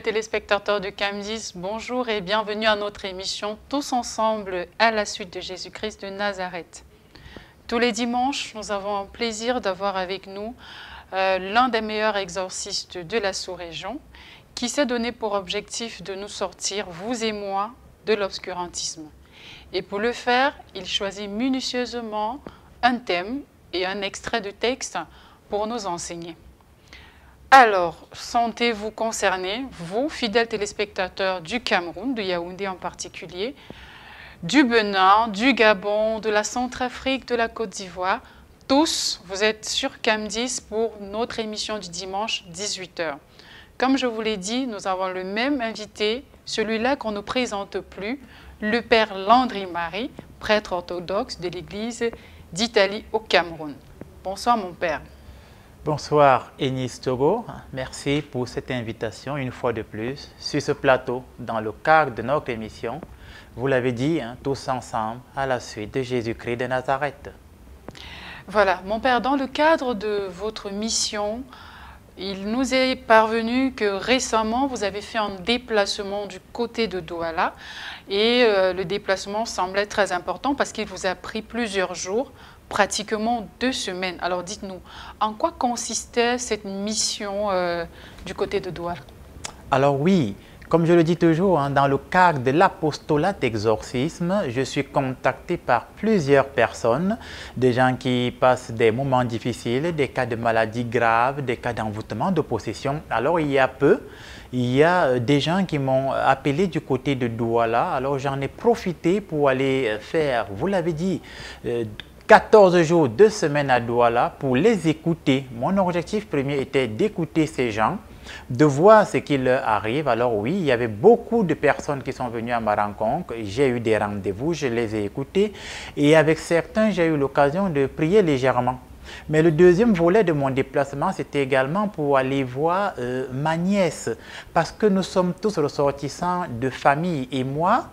téléspectateurs de CAM10, bonjour et bienvenue à notre émission Tous ensemble à la suite de Jésus-Christ de Nazareth. Tous les dimanches, nous avons un plaisir d'avoir avec nous l'un des meilleurs exorcistes de la sous-région qui s'est donné pour objectif de nous sortir, vous et moi, de l'obscurantisme. Et pour le faire, il choisit minutieusement un thème et un extrait de texte pour nous enseigner. Alors, sentez-vous concernés, vous, fidèles téléspectateurs du Cameroun, de Yaoundé en particulier, du Bénin, du Gabon, de la Centrafrique, de la Côte d'Ivoire, tous, vous êtes sur CAM10 pour notre émission du dimanche 18h. Comme je vous l'ai dit, nous avons le même invité, celui-là qu'on ne présente plus, le Père Landry Marie, prêtre orthodoxe de l'Église d'Italie au Cameroun. Bonsoir mon Père. Bonsoir Enis Togo, merci pour cette invitation une fois de plus sur ce plateau dans le cadre de notre émission. Vous l'avez dit, tous ensemble à la suite de Jésus-Christ de Nazareth. Voilà, mon Père, dans le cadre de votre mission, il nous est parvenu que récemment vous avez fait un déplacement du côté de Douala et le déplacement semblait très important parce qu'il vous a pris plusieurs jours, pratiquement 2 semaines. Alors dites-nous, en quoi consistait cette mission du côté de Douala? Alors oui, comme je le dis toujours, dans le cadre de l'apostolat d'exorcisme, je suis contacté par plusieurs personnes, des gens qui passent des moments difficiles, des cas de maladies graves, des cas d'envoûtement, de possession. Alors il y a peu, il y a des gens qui m'ont appelé du côté de Douala. Alors j'en ai profité pour aller faire, vous l'avez dit, 14 jours, 2 semaines à Douala pour les écouter. Mon objectif premier était d'écouter ces gens, de voir ce qui leur arrive. Alors oui, il y avait beaucoup de personnes qui sont venues à ma rencontre. J'ai eu des rendez-vous, je les ai écoutés. Et avec certains, j'ai eu l'occasion de prier légèrement. Mais le deuxième volet de mon déplacement, c'était également pour aller voir ma nièce. Parce que nous sommes tous ressortissants de famille. Et moi,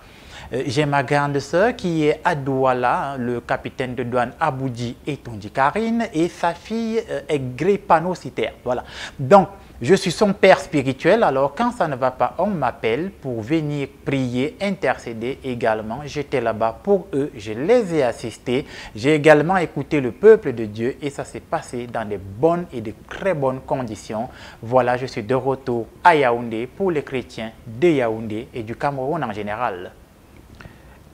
j'ai ma grande sœur qui est à Douala, le capitaine de douane Aboudi et Tondi Karine, et sa fille est grépanocitaire. Voilà. Donc, je suis son père spirituel, alors quand ça ne va pas, on m'appelle pour venir prier, intercéder également. J'étais là-bas pour eux, je les ai assistés. J'ai également écouté le peuple de Dieu et ça s'est passé dans de bonnes et de très bonnes conditions. Voilà, je suis de retour à Yaoundé pour les chrétiens de Yaoundé et du Cameroun en général.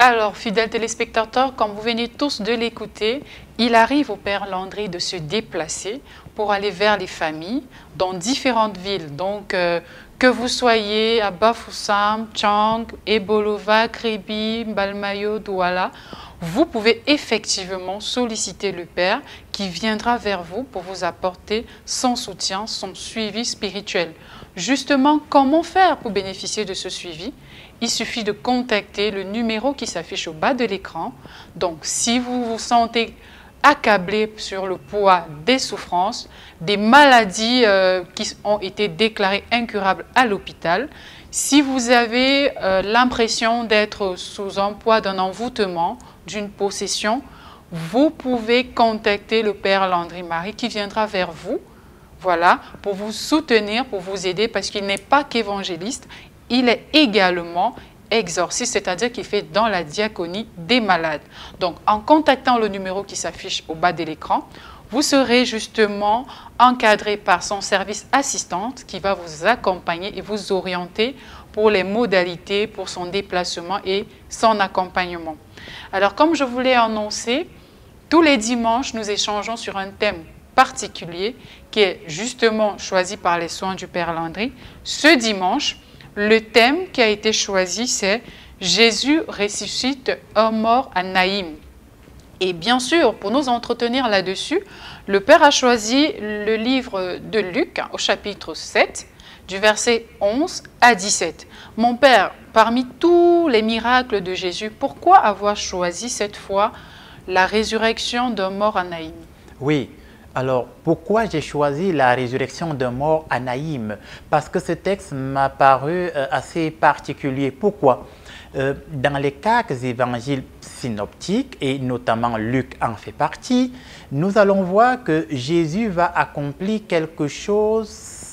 Alors, fidèles téléspectateurs, comme vous venez tous de l'écouter, il arrive au Père Landry de se déplacer pour aller vers les familles dans différentes villes. Donc, que vous soyez à Bafoussam, Tchang, Ebolova, Kribi, Balmayo, Douala, vous pouvez effectivement solliciter le Père qui viendra vers vous pour vous apporter son soutien, son suivi spirituel. Justement, comment faire pour bénéficier de ce suivi? Il suffit de contacter le numéro qui s'affiche au bas de l'écran. Donc, si vous vous sentez accablé sur le poids des souffrances, des maladies qui ont été déclarées incurables à l'hôpital, si vous avez l'impression d'être sous un poids d'un envoûtement, d'une possession, vous pouvez contacter le Père Landry Marie qui viendra vers vous, voilà, pour vous soutenir, pour vous aider, parce qu'il n'est pas qu'évangéliste, il est également exorciste, c'est-à-dire qu'il fait dans la diaconie des malades. Donc, en contactant le numéro qui s'affiche au bas de l'écran, vous serez justement encadré par son service assistante qui va vous accompagner et vous orienter pour les modalités, pour son déplacement et son accompagnement. Alors, comme je vous l'ai annoncé, tous les dimanches, nous échangeons sur un thème particulier qui est justement choisi par les soins du Père Landry. Ce dimanche, le thème qui a été choisi, c'est « Jésus ressuscite un mort à Naïm ». Et bien sûr, pour nous entretenir là-dessus, le Père a choisi le livre de Luc au chapitre 7, du verset 11 à 17. Mon Père, parmi tous les miracles de Jésus, pourquoi avoir choisi cette fois la résurrection d'un mort à Naïm? Oui. Alors, pourquoi j'ai choisi la résurrection d'un mort à Naïm? Parce que ce texte m'a paru assez particulier. Pourquoi? Dans les 4 évangiles synoptiques, et notamment Luc en fait partie, nous allons voir que Jésus va accomplir quelque chose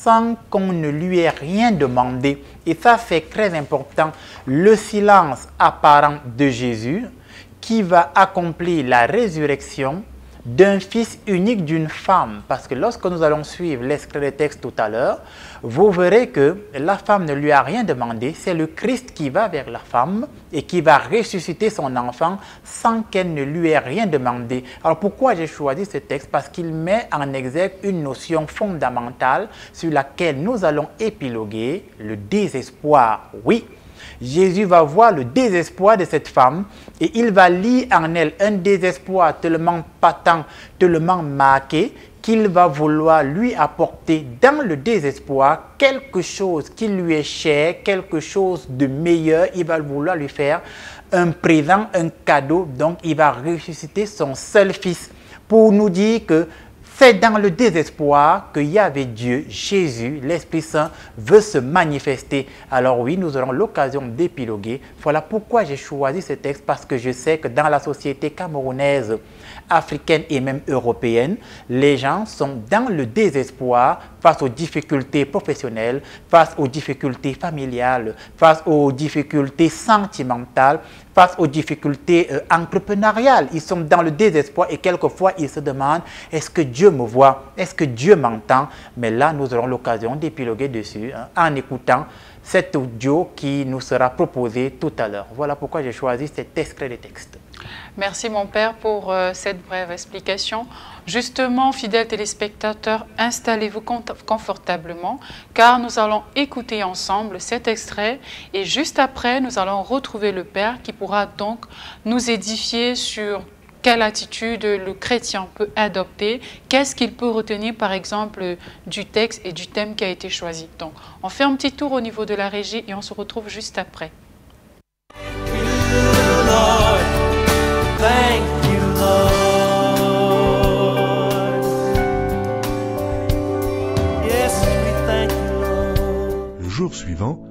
sans qu'on ne lui ait rien demandé. Et ça, c'est très important. Le silence apparent de Jésus qui va accomplir la résurrection d'un fils unique d'une femme. Parce que lorsque nous allons suivre l'extrait de texte tout à l'heure, vous verrez que la femme ne lui a rien demandé. C'est le Christ qui va vers la femme et qui va ressusciter son enfant sans qu'elle ne lui ait rien demandé. Alors pourquoi j'ai choisi ce texte? Parce qu'il met en exergue une notion fondamentale sur laquelle nous allons épiloguer, le désespoir. Oui, Jésus va voir le désespoir de cette femme et il va lire en elle un désespoir tellement patent, tellement marqué qu'il va vouloir lui apporter dans le désespoir quelque chose qui lui est cher, quelque chose de meilleur. Il va vouloir lui faire un présent, un cadeau. Donc il va ressusciter son seul fils pour nous dire que c'est dans le désespoir que Yahvé Dieu, Jésus, l'Esprit Saint, veut se manifester. Alors oui, nous aurons l'occasion d'épiloguer. Voilà pourquoi j'ai choisi ce texte, parce que je sais que dans la société camerounaise, africaine et même européenne, les gens sont dans le désespoir face aux difficultés professionnelles, face aux difficultés familiales, face aux difficultés sentimentales, face aux difficultés entrepreneuriales. Ils sont dans le désespoir et quelquefois ils se demandent, est-ce que Dieu me voit? Est-ce que Dieu m'entend? Mais là, nous aurons l'occasion d'épiloguer dessus en écoutant cet audio qui nous sera proposé tout à l'heure. Voilà pourquoi j'ai choisi cet extrait de texte. Merci mon père pour cette brève explication. Justement, fidèles téléspectateurs, installez-vous confortablement car nous allons écouter ensemble cet extrait et juste après, nous allons retrouver le père qui pourra donc nous édifier sur quelle attitude le chrétien peut adopter, qu'est-ce qu'il peut retenir par exemple du texte et du thème qui a été choisi. Donc, on fait un petit tour au niveau de la régie et on se retrouve juste après. Thank you, Lord. Yes, we thank you, Lord. Le jour suivant,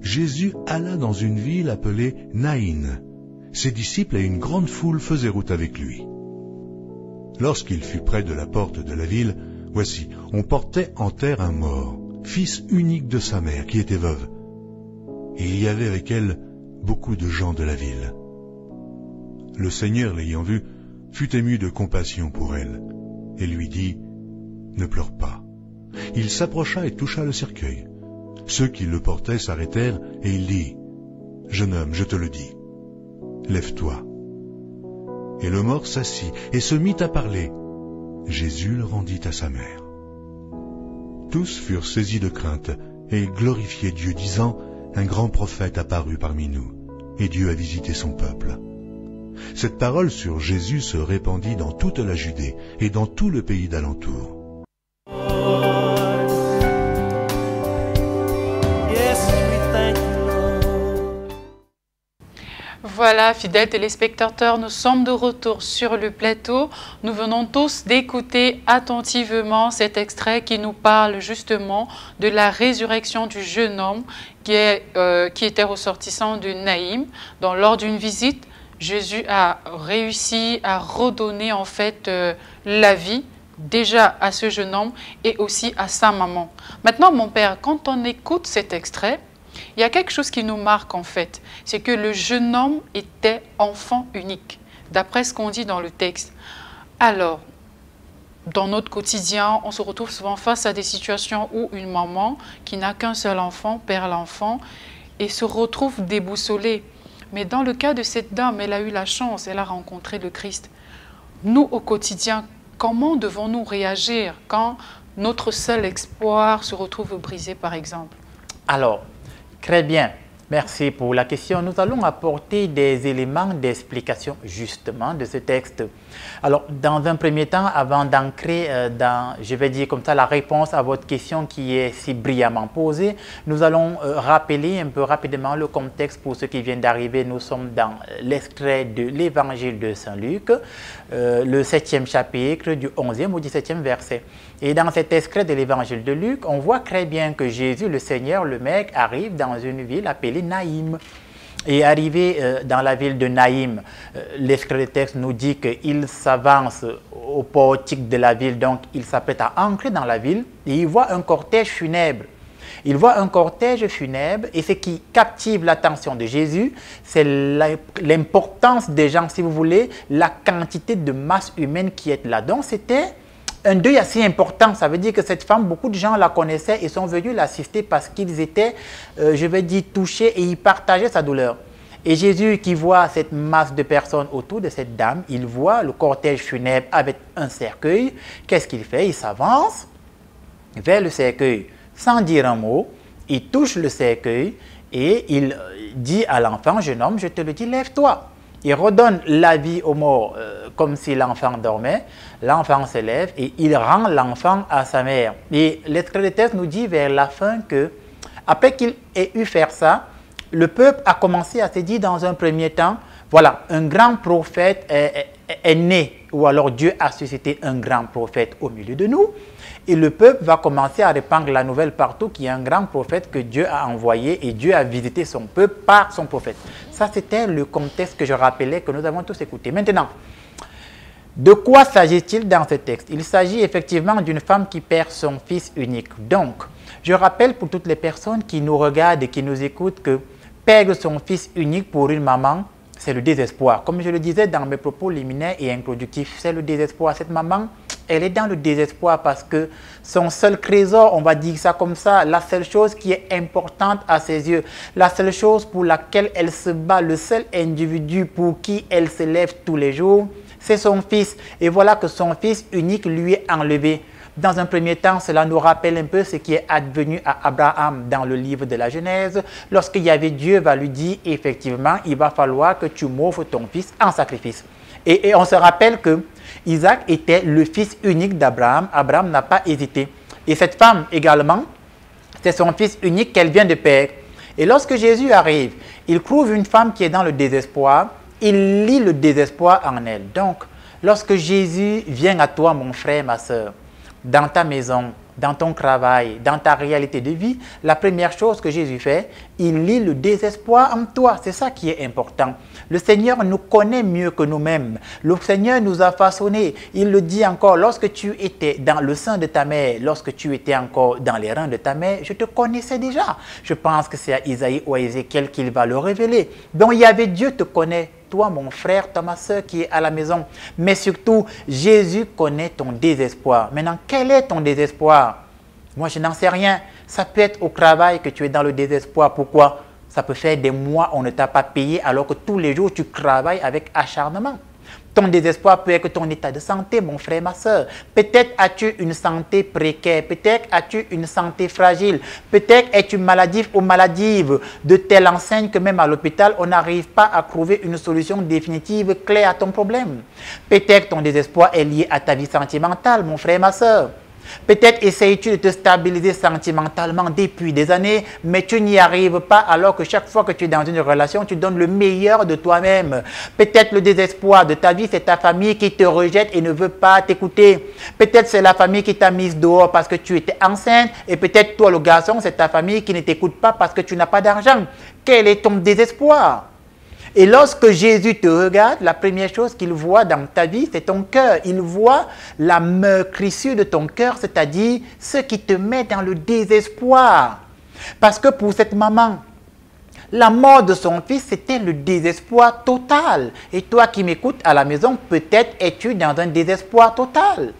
Jésus alla dans une ville appelée Naïn. Ses disciples et une grande foule faisaient route avec lui. Lorsqu'il fut près de la porte de la ville, voici, on portait en terre un mort, fils unique de sa mère, qui était veuve. Et il y avait avec elle beaucoup de gens de la ville. Le Seigneur, l'ayant vue, fut ému de compassion pour elle, et lui dit, « Ne pleure pas. » Il s'approcha et toucha le cercueil. Ceux qui le portaient s'arrêtèrent, et il dit, « Jeune homme, je te le dis, lève-toi. » Et le mort s'assit et se mit à parler. Jésus le rendit à sa mère. Tous furent saisis de crainte et glorifiaient Dieu, disant, « Un grand prophète apparut parmi nous, et Dieu a visité son peuple. » Cette parole sur Jésus se répandit dans toute la Judée et dans tout le pays d'alentour. Voilà, fidèles téléspectateurs, nous sommes de retour sur le plateau. Nous venons tous d'écouter attentivement cet extrait qui nous parle justement de la résurrection du jeune homme qui était ressortissant de Naïm. Donc, lors d'une visite, Jésus a réussi à redonner en fait la vie déjà à ce jeune homme et aussi à sa maman. Maintenant, mon père, quand on écoute cet extrait, il y a quelque chose qui nous marque en fait. C'est que le jeune homme était enfant unique, d'après ce qu'on dit dans le texte. Alors, dans notre quotidien, on se retrouve souvent face à des situations où une maman qui n'a qu'un seul enfant perd l'enfant et se retrouve déboussolée. Mais dans le cas de cette dame, elle a eu la chance, elle a rencontré le Christ. Nous, au quotidien, comment devons-nous réagir quand notre seul espoir se retrouve brisé, par exemple? Alors, très bien. Merci pour la question. Nous allons apporter des éléments d'explication justement de ce texte. Alors, dans un premier temps, avant d'ancrer je vais dire comme ça, la réponse à votre question qui est si brillamment posée, nous allons rappeler un peu rapidement le contexte pour ceux qui viennent d'arriver. Nous sommes dans l'extrait de l'Évangile de Saint Luc, le 7e chapitre du 11e au 17e verset. Et dans cet extrait de l'Évangile de Luc, on voit très bien que Jésus, le Seigneur, le Maître, arrive dans une ville appelée Naïm. Et arrivé dans la ville de Naïm, l'extrait de texte nous dit qu'il s'avance au portique de la ville, donc il s'apprête à entrer dans la ville et il voit un cortège funèbre. Il voit un cortège funèbre et ce qui captive l'attention de Jésus, c'est l'importance des gens, si vous voulez, la quantité de masse humaine qui est là. Donc c'était un deuil assez important. Ça veut dire que cette femme, beaucoup de gens la connaissaient et sont venus l'assister parce qu'ils étaient, je vais dire, touchés et ils partageaient sa douleur. Et Jésus qui voit cette masse de personnes autour de cette dame, il voit le cortège funèbre avec un cercueil. Qu'est-ce qu'il fait? Il s'avance vers le cercueil sans dire un mot. Il touche le cercueil et il dit à l'enfant, jeune homme, je te le dis, lève-toi. Il redonne la vie au mort comme si l'enfant dormait. L'enfant se lève et il rend l'enfant à sa mère. Et l'Écriture des textes nous dit vers la fin que, après qu'il ait eu fait ça, le peuple a commencé à se dire dans un premier temps, voilà, un grand prophète est né, ou alors Dieu a suscité un grand prophète au milieu de nous. Et le peuple va commencer à répandre la nouvelle partout qu'il y a un grand prophète que Dieu a envoyé et Dieu a visité son peuple par son prophète. Ça, c'était le contexte que je rappelais, que nous avons tous écouté. Maintenant, de quoi s'agit-il dans ce texte? Il s'agit effectivement d'une femme qui perd son fils unique. Donc, je rappelle pour toutes les personnes qui nous regardent et qui nous écoutent que perdre son fils unique pour une maman, c'est le désespoir. Comme je le disais dans mes propos liminaires et introductifs, c'est le désespoir. Cette maman, elle est dans le désespoir parce que son seul trésor, on va dire ça comme ça, la seule chose qui est importante à ses yeux, la seule chose pour laquelle elle se bat, le seul individu pour qui elle se lève tous les jours, c'est son fils. Et voilà que son fils unique lui est enlevé. Dans un premier temps, cela nous rappelle un peu ce qui est advenu à Abraham dans le livre de la Genèse. Lorsque Yahvé Dieu va lui dire, effectivement, il va falloir que tu m'offres ton fils en sacrifice. Et on se rappelle que Isaac était le fils unique d'Abraham. Abraham n'a pas hésité. Et cette femme également, c'est son fils unique qu'elle vient de perdre. Et lorsque Jésus arrive, il trouve une femme qui est dans le désespoir. Il lit le désespoir en elle. Donc, lorsque Jésus vient à toi, mon frère, ma soeur, dans ta maison, dans ton travail, dans ta réalité de vie, la première chose que Jésus fait, il lit le désespoir en toi. C'est ça qui est important. Le Seigneur nous connaît mieux que nous-mêmes. Le Seigneur nous a façonnés. Il le dit encore, lorsque tu étais dans le sein de ta mère, lorsque tu étais encore dans les reins de ta mère, je te connaissais déjà. Je pense que c'est à Isaïe ou à Ézéchiel qu'il va le révéler. Donc, Yahvé Dieu te connaît. Toi, mon frère, toi, ma soeur qui est à la maison. Mais surtout, Jésus connaît ton désespoir. Maintenant, quel est ton désespoir? Moi, je n'en sais rien. Ça peut être au travail que tu es dans le désespoir. Pourquoi? Ça peut faire des mois on ne t'a pas payé alors que tous les jours, tu travailles avec acharnement. Ton désespoir peut être ton état de santé, mon frère, ma soeur. Peut-être as-tu une santé précaire, peut-être as-tu une santé fragile, peut-être es-tu maladif ou maladive de telle enseigne que même à l'hôpital, on n'arrive pas à trouver une solution définitive, claire à ton problème. Peut-être ton désespoir est lié à ta vie sentimentale, mon frère, ma soeur. Peut-être essayes-tu de te stabiliser sentimentalement depuis des années, mais tu n'y arrives pas alors que chaque fois que tu es dans une relation, tu donnes le meilleur de toi-même. Peut-être le désespoir de ta vie, c'est ta famille qui te rejette et ne veut pas t'écouter. Peut-être c'est la famille qui t'a mise dehors parce que tu étais enceinte et peut-être toi, le garçon, c'est ta famille qui ne t'écoute pas parce que tu n'as pas d'argent. Quel est ton désespoir? Et lorsque Jésus te regarde, la première chose qu'il voit dans ta vie, c'est ton cœur. Il voit la meurtrissure de ton cœur, c'est-à-dire ce qui te met dans le désespoir. Parce que pour cette maman, la mort de son fils, c'était le désespoir total. Et toi qui m'écoutes à la maison, peut-être es-tu dans un désespoir total.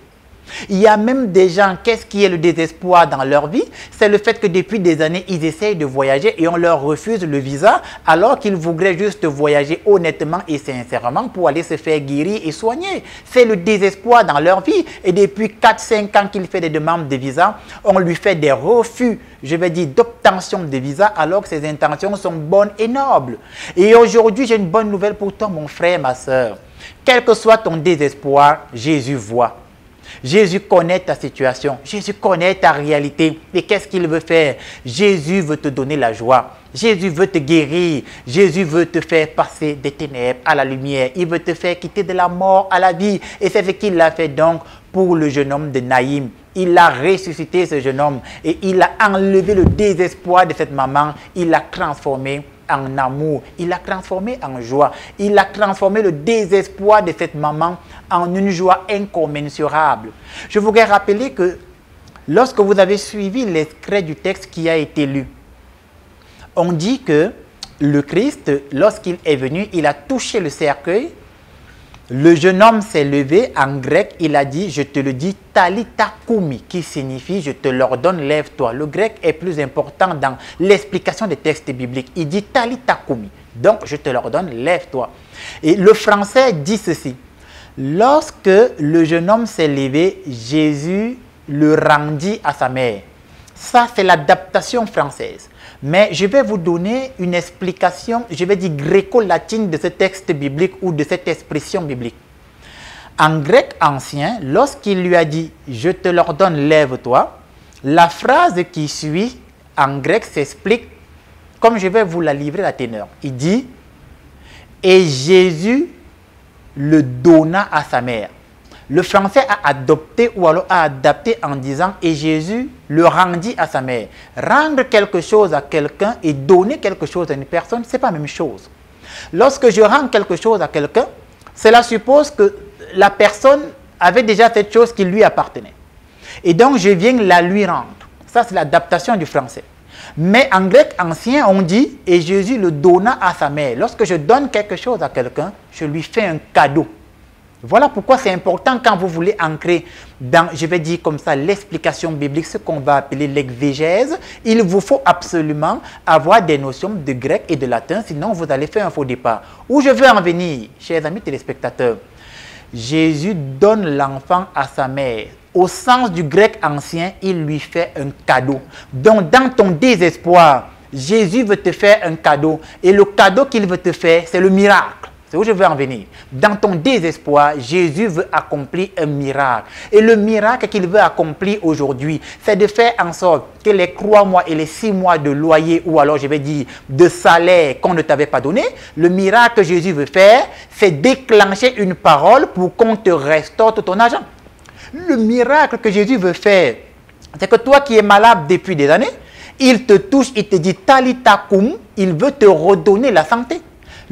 Il y a même des gens, qu'est-ce qui est le désespoir dans leur vie? C'est le fait que depuis des années, ils essayent de voyager et on leur refuse le visa alors qu'ils voudraient juste voyager honnêtement et sincèrement pour aller se faire guérir et soigner. C'est le désespoir dans leur vie. Et depuis 4-5 ans qu'il fait des demandes de visa, on lui fait des refus, je vais dire d'obtention de visa alors que ses intentions sont bonnes et nobles. Et aujourd'hui, j'ai une bonne nouvelle pour toi, mon frère, ma soeur. Quel que soit ton désespoir, Jésus voit. Jésus connaît ta situation, Jésus connaît ta réalité. Et qu'est-ce qu'il veut faire? Jésus veut te donner la joie. Jésus veut te guérir. Jésus veut te faire passer des ténèbres à la lumière. Il veut te faire quitter de la mort à la vie. Et c'est ce qu'il a fait donc pour le jeune homme de Naïm. Il a ressuscité ce jeune homme et il a enlevé le désespoir de cette maman. Il l'a transformé en amour. Il l'a transformé en joie. Il a transformé le désespoir de cette maman en une joie incommensurable. Je voudrais rappeler que lorsque vous avez suivi l'extrait du texte qui a été lu, on dit que le Christ, lorsqu'il est venu, il a touché le cercueil. Le jeune homme s'est levé, en grec, il a dit, je te le dis, Talita Koumi, qui signifie, je te l'ordonne, lève-toi. Le grec est plus important dans l'explication des textes bibliques. Il dit Talita Koumi, donc je te l'ordonne, lève-toi. Et le français dit ceci, lorsque le jeune homme s'est levé, Jésus le rendit à sa mère. Ça, c'est l'adaptation française. Mais je vais vous donner une explication, je vais dire gréco-latine de ce texte biblique ou de cette expression biblique. En grec ancien, lorsqu'il lui a dit « Je te l'ordonne, lève-toi », la phrase qui suit en grec s'explique comme je vais vous la livrer la ténor. Il dit « Et Jésus le donna à sa mère ». Le français a adopté ou alors a adapté en disant « Et Jésus le rendit à sa mère ». Rendre quelque chose à quelqu'un et donner quelque chose à une personne, ce n'est pas la même chose. Lorsque je rends quelque chose à quelqu'un, cela suppose que la personne avait déjà cette chose qui lui appartenait. Et donc, je viens la lui rendre. Ça, c'est l'adaptation du français. Mais en grec ancien, on dit « Et Jésus le donna à sa mère ». Lorsque je donne quelque chose à quelqu'un, je lui fais un cadeau. Voilà pourquoi c'est important quand vous voulez ancrer dans, je vais dire comme ça, l'explication biblique, ce qu'on va appeler l'exégèse. Il vous faut absolument avoir des notions de grec et de latin, sinon vous allez faire un faux départ. Où je veux en venir, chers amis téléspectateurs, Jésus donne l'enfant à sa mère. Au sens du grec ancien, il lui fait un cadeau. Donc dans ton désespoir, Jésus veut te faire un cadeau. Et le cadeau qu'il veut te faire, c'est le miracle. C'est où je veux en venir. Dans ton désespoir, Jésus veut accomplir un miracle. Et le miracle qu'il veut accomplir aujourd'hui, c'est de faire en sorte que les 3 mois et les 6 mois de loyer, ou alors je vais dire de salaire qu'on ne t'avait pas donné, le miracle que Jésus veut faire, c'est déclencher une parole pour qu'on te restaure tout ton argent. Le miracle que Jésus veut faire, c'est que toi qui es malade depuis des années, il te touche, il te dit Talita Koum, il veut te redonner la santé.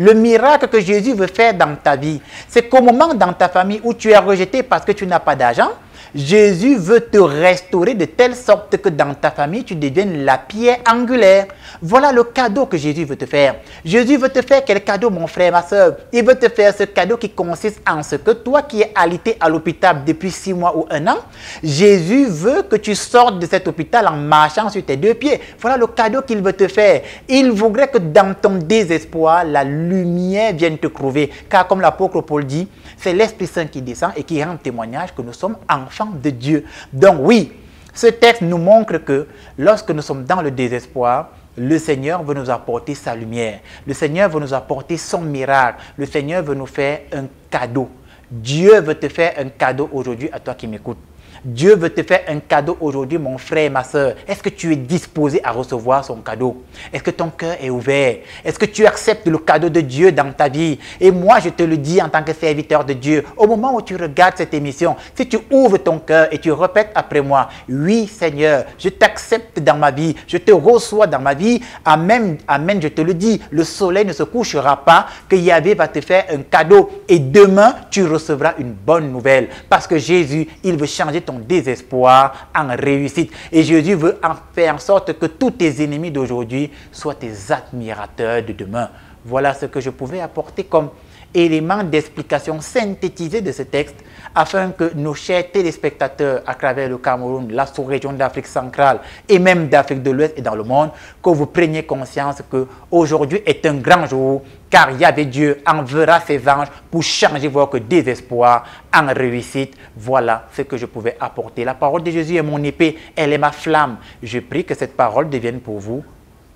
Le miracle que Jésus veut faire dans ta vie, c'est qu'au moment dans ta famille où tu es rejeté parce que tu n'as pas d'argent, Jésus veut te restaurer de telle sorte que dans ta famille, tu deviennes la pierre angulaire. Voilà le cadeau que Jésus veut te faire. Jésus veut te faire quel cadeau, mon frère, ma soeur? Il veut te faire ce cadeau qui consiste en ce que toi qui es alité à l'hôpital depuis 6 mois ou 1 an, Jésus veut que tu sortes de cet hôpital en marchant sur tes 2 pieds. Voilà le cadeau qu'il veut te faire. Il voudrait que dans ton désespoir, la lumière vienne te trouver. Car comme l'apôtre Paul dit, c'est l'Esprit Saint qui descend et qui rend témoignage que nous sommes enfants de Dieu. Donc oui, ce texte nous montre que lorsque nous sommes dans le désespoir, le Seigneur veut nous apporter sa lumière. Le Seigneur veut nous apporter son miracle. Le Seigneur veut nous faire un cadeau. Dieu veut te faire un cadeau aujourd'hui à toi qui m'écoutes. Dieu veut te faire un cadeau aujourd'hui, mon frère et ma soeur. Est-ce que tu es disposé à recevoir son cadeau? Est-ce que ton cœur est ouvert? Est-ce que tu acceptes le cadeau de Dieu dans ta vie? Et moi, je te le dis en tant que serviteur de Dieu, au moment où tu regardes cette émission, si tu ouvres ton cœur et tu répètes après moi, oui Seigneur, je t'accepte dans ma vie, je te reçois dans ma vie, amen, amen, je te le dis, le soleil ne se couchera pas, que Yahvé va te faire un cadeau et demain, tu recevras une bonne nouvelle. Parce que Jésus, il veut changer ton désespoir en réussite. Et Jésus veut faire en sorte que tous tes ennemis d'aujourd'hui soient tes admirateurs de demain. Voilà ce que je pouvais apporter comme élément d'explication synthétisé de ce texte afin que nos chers téléspectateurs à travers le Cameroun, la sous-région d'Afrique centrale et même d'Afrique de l'Ouest et dans le monde, que vous preniez conscience qu'aujourd'hui est un grand jour car Yahvé Dieu enverra ses anges pour changer votre désespoir en réussite. Voilà ce que je pouvais apporter. La parole de Jésus est mon épée, elle est ma flamme. Je prie que cette parole devienne pour vous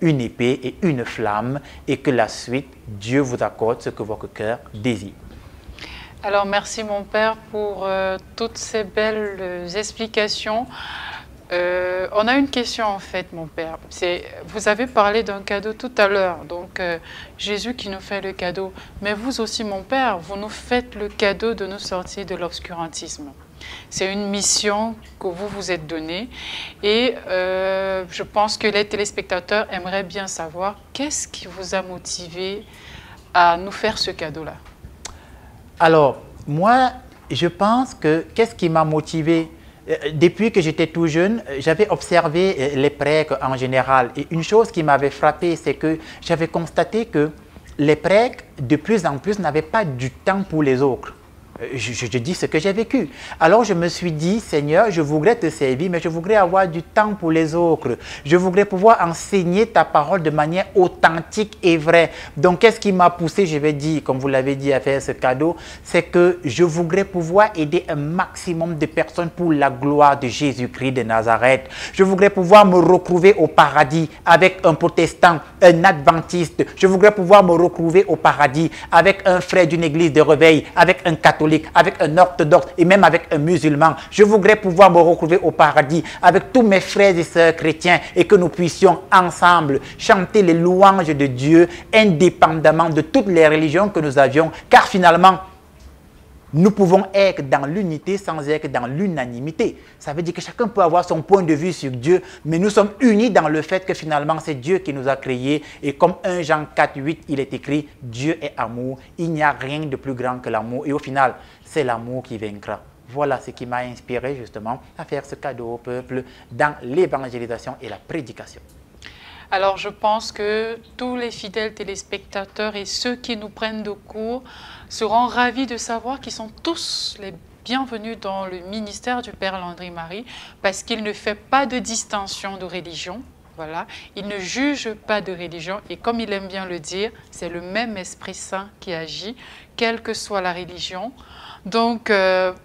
une épée et une flamme et que la suite, Dieu vous accorde ce que votre cœur désire. Alors merci mon Père pour toutes ces belles explications. On a une question en fait mon Père. Vous avez parlé d'un cadeau tout à l'heure, donc Jésus qui nous fait le cadeau. Mais vous aussi mon Père, vous nous faites le cadeau de nous sortir de l'obscurantisme. C'est une mission que vous vous êtes donnée et je pense que les téléspectateurs aimeraient bien savoir qu'est-ce qui vous a motivé à nous faire ce cadeau-là. Alors, moi, je pense que qu'est-ce qui m'a motivé? Depuis que j'étais tout jeune, j'avais observé les prêtres en général. Et une chose qui m'avait frappé, c'est que j'avais constaté que les prêtres, de plus en plus, n'avaient pas du temps pour les autres. Je dis ce que j'ai vécu. Alors je me suis dit, Seigneur, je voudrais te servir, mais je voudrais avoir du temps pour les autres. Je voudrais pouvoir enseigner ta parole de manière authentique et vraie. Donc, qu'est-ce qui m'a poussé, je vais dire, comme vous l'avez dit, à faire ce cadeau? C'est que je voudrais pouvoir aider un maximum de personnes pour la gloire de Jésus-Christ de Nazareth. Je voudrais pouvoir me retrouver au paradis avec un protestant, un adventiste. Je voudrais pouvoir me retrouver au paradis avec un frère d'une église de réveil, avec un catholique, avec un orthodoxe et même avec un musulman. Je voudrais pouvoir me retrouver au paradis avec tous mes frères et sœurs chrétiens et que nous puissions ensemble chanter les louanges de Dieu indépendamment de toutes les religions que nous avions, car finalement, nous pouvons être dans l'unité sans être dans l'unanimité. Ça veut dire que chacun peut avoir son point de vue sur Dieu, mais nous sommes unis dans le fait que finalement, c'est Dieu qui nous a créés. Et comme 1 Jean 4, 8, il est écrit, Dieu est amour. Il n'y a rien de plus grand que l'amour. Et au final, c'est l'amour qui vaincra. Voilà ce qui m'a inspiré justement à faire ce cadeau au peuple dans l'évangélisation et la prédication. Alors, je pense que tous les fidèles téléspectateurs et ceux qui nous prennent de court seront ravis de savoir qu'ils sont tous les bienvenus dans le ministère du Père Landry Marie parce qu'il ne fait pas de distinction de religion. Voilà. Il ne juge pas de religion et comme il aime bien le dire, c'est le même Esprit Saint qui agit, quelle que soit la religion. Donc,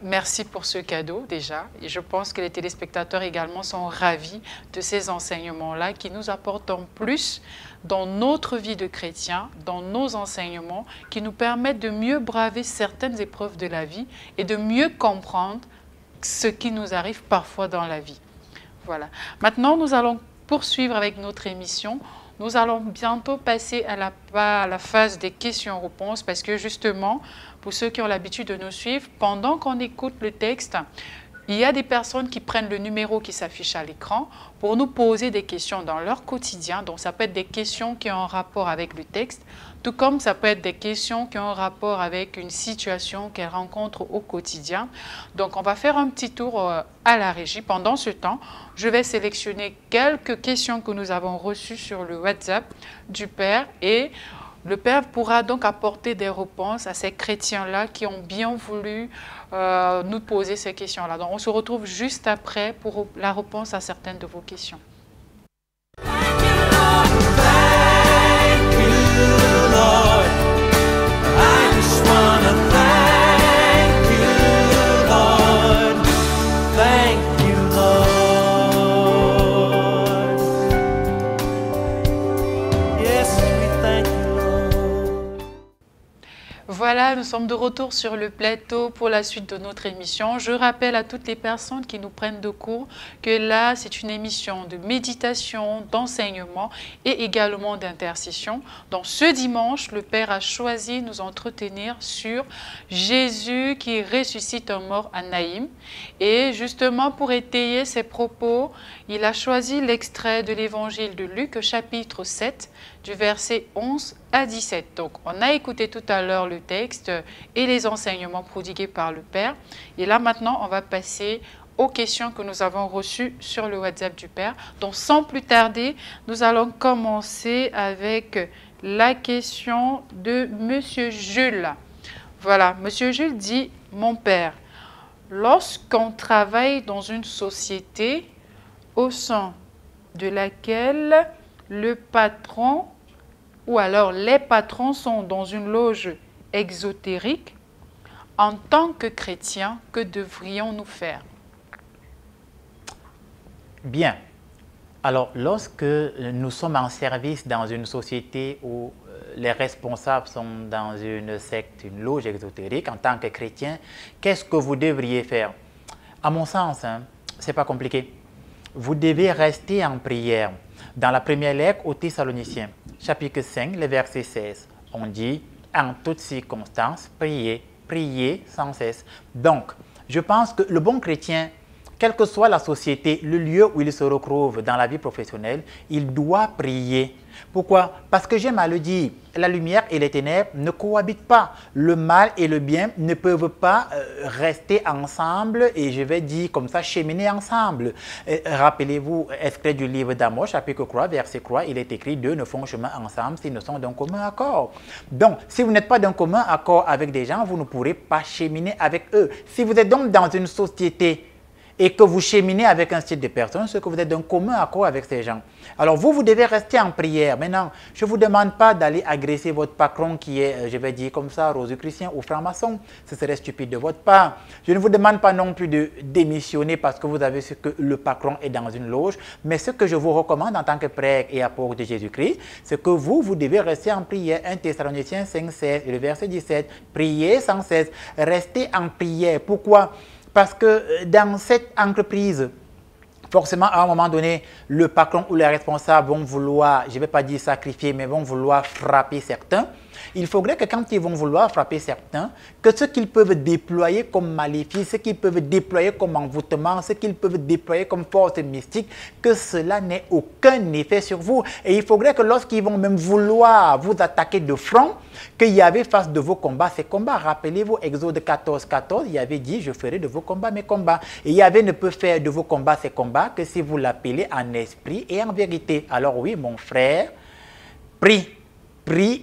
merci pour ce cadeau déjà. Et je pense que les téléspectateurs également sont ravis de ces enseignements-là qui nous apportent en plus dans notre vie de chrétien, dans nos enseignements, qui nous permettent de mieux braver certaines épreuves de la vie et de mieux comprendre ce qui nous arrive parfois dans la vie. Voilà. Maintenant, nous allons poursuivre avec notre émission. Nous allons bientôt passer à la phase des questions-réponses parce que justement, pour ceux qui ont l'habitude de nous suivre, pendant qu'on écoute le texte, il y a des personnes qui prennent le numéro qui s'affiche à l'écran pour nous poser des questions dans leur quotidien. Donc, ça peut être des questions qui ont un rapport avec le texte, tout comme ça peut être des questions qui ont un rapport avec une situation qu'elles rencontrent au quotidien. Donc, on va faire un petit tour à la régie. Pendant ce temps, je vais sélectionner quelques questions que nous avons reçues sur le WhatsApp du Père et le Père pourra donc apporter des réponses à ces chrétiens-là qui ont bien voulu nous poser ces questions-là. Donc, on se retrouve juste après pour la réponse à certaines de vos questions. Voilà, nous sommes de retour sur le plateau pour la suite de notre émission. Je rappelle à toutes les personnes qui nous prennent de court que là, c'est une émission de méditation, d'enseignement et également d'intercession. Donc ce dimanche, le Père a choisi de nous entretenir sur Jésus qui ressuscite un mort à Naïm. Et justement, pour étayer ses propos, il a choisi l'extrait de l'évangile de Luc, chapitre 7, du verset 11 à 17. Donc, on a écouté tout à l'heure le texte et les enseignements prodigués par le Père. Et là, maintenant, on va passer aux questions que nous avons reçues sur le WhatsApp du Père. Donc, sans plus tarder, nous allons commencer avec la question de Monsieur Jules. Voilà, Monsieur Jules dit « Mon Père, lorsqu'on travaille dans une société au sein de laquelle le patron ou alors les patrons sont dans une loge exotérique, en tant que chrétiens, que devrions-nous faire? » Bien. Alors, lorsque nous sommes en service dans une société où les responsables sont dans une secte, une loge exotérique, en tant que chrétien, qu'est-ce que vous devriez faire? À mon sens, ce n'est pas compliqué. Vous devez rester en prière. Dans la première lettre aux Thessaloniciens, chapitre 5, le verset 16, on dit « En toutes circonstances, priez, priez sans cesse. » Donc, Je pense que le bon chrétien, quelle que soit la société, le lieu où il se retrouve dans la vie professionnelle, il doit prier. Pourquoi? Parce que j'aime à le dire, la lumière et les ténèbres ne cohabitent pas. Le mal et le bien ne peuvent pas rester ensemble et je vais dire comme ça, cheminer ensemble. Rappelez-vous, extrait du livre d'Amos, chapitre 3, verset 3, il est écrit « Deux ne font chemin ensemble s'ils ne sont d'un commun accord ». Donc, si vous n'êtes pas d'un commun accord avec des gens, vous ne pourrez pas cheminer avec eux. Si vous êtes donc dans une société et que vous cheminez avec un style de personnes, c'est que vous êtes d'un commun accord avec ces gens. Alors vous devez rester en prière. Maintenant, je ne vous demande pas d'aller agresser votre patron qui est, je vais dire comme ça, rosicrucien ou franc-maçon. Ce serait stupide de votre part. Je ne vous demande pas non plus de démissionner parce que vous avez su que le patron est dans une loge. Mais ce que je vous recommande en tant que prêtre et apôtre de Jésus-Christ, c'est que vous devez rester en prière. 1 Thessaloniciens 5, 16 et le verset 17. Priez sans cesse. Restez en prière. Pourquoi? Parce que dans cette entreprise, forcément, à un moment donné, le patron ou les responsables vont vouloir, je ne vais pas dire sacrifier, mais vont vouloir frapper certains. Il faudrait que quand ils vont vouloir frapper certains, que ce qu'ils peuvent déployer comme maléfice, ce qu'ils peuvent déployer comme envoûtement, ce qu'ils peuvent déployer comme force mystique, que cela n'ait aucun effet sur vous. Et il faudrait que lorsqu'ils vont même vouloir vous attaquer de front, qu'il y avait face de vos combats ces combats. Rappelez-vous, Exode 14, 14, il y avait dit, je ferai de vos combats mes combats. Et Yahvé ne peut faire de vos combats ces combats que si vous l'appelez en esprit et en vérité. Alors oui, mon frère, prie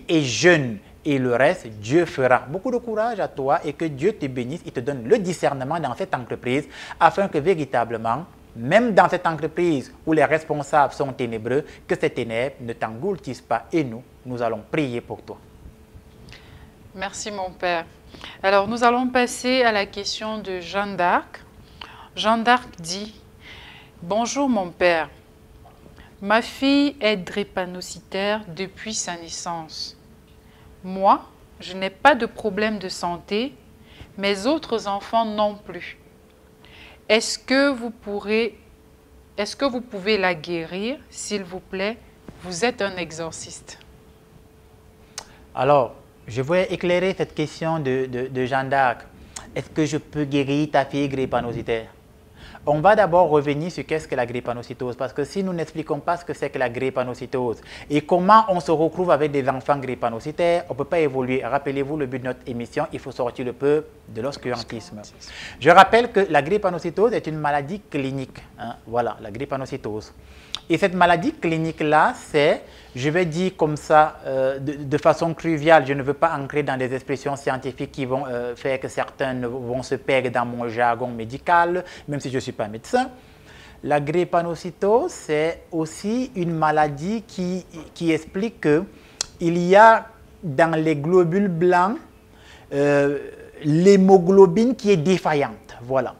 et jeûne. Et le reste, Dieu fera. Beaucoup de courage à toi et que Dieu te bénisse et te donne le discernement dans cette entreprise afin que véritablement, même dans cette entreprise où les responsables sont ténébreux, que ces ténèbres ne t'engloutissent pas. Et nous allons prier pour toi. Merci mon Père. Alors nous allons passer à la question de Jeanne d'Arc. Jeanne d'Arc dit « Bonjour mon Père, ma fille est drépanocytaire depuis sa naissance. Moi, je n'ai pas de problème de santé, mes autres enfants non plus. Est-ce que vous pouvez la guérir, s'il vous plaît? Vous êtes un exorciste. » Alors, je vais éclairer cette question de Jeanne d'Arc. Est-ce que je peux guérir ta fille drépanocytaire? On va d'abord revenir sur qu'est-ce que la drépanocytose, parce que si nous n'expliquons pas ce que c'est que la drépanocytose et comment on se retrouve avec des enfants drépanocytaires, on ne peut pas évoluer. Rappelez-vous le but de notre émission, il faut sortir le peuple de l'obscurantisme. Je rappelle que la drépanocytose est une maladie clinique. Hein, voilà, la drépanocytose. Et cette maladie clinique-là, c'est, je vais dire comme ça, de façon triviale, je ne veux pas entrer dans des expressions scientifiques qui vont faire que certains vont se perdre dans mon jargon médical, même si je ne suis pas médecin. La drépanocytose, c'est aussi une maladie qui explique qu'il y a dans les globules blancs l'hémoglobine qui est défaillante. Voilà.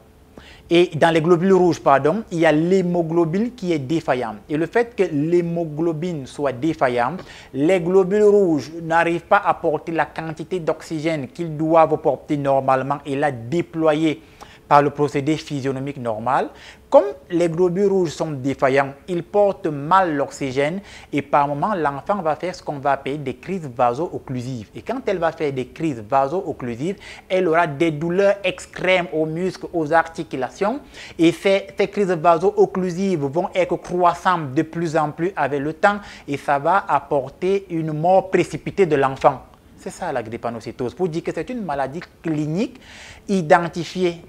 Et dans les globules rouges, pardon, il y a l'hémoglobine qui est défaillante. Et le fait que l'hémoglobine soit défaillante, les globules rouges n'arrivent pas à porter la quantité d'oxygène qu'ils doivent porter normalement et la déployer par le procédé physionomique normal. Comme les globules rouges sont défaillants, ils portent mal l'oxygène et par moment, l'enfant va faire ce qu'on va appeler des crises vaso-occlusives. Et quand elle va faire des crises vaso-occlusives, elle aura des douleurs extrêmes aux muscles, aux articulations. Et ces crises vaso-occlusives vont être croissantes de plus en plus avec le temps et ça va apporter une mort précipitée de l'enfant. C'est ça la drépanocytose, pour dire que c'est une maladie clinique identifiée,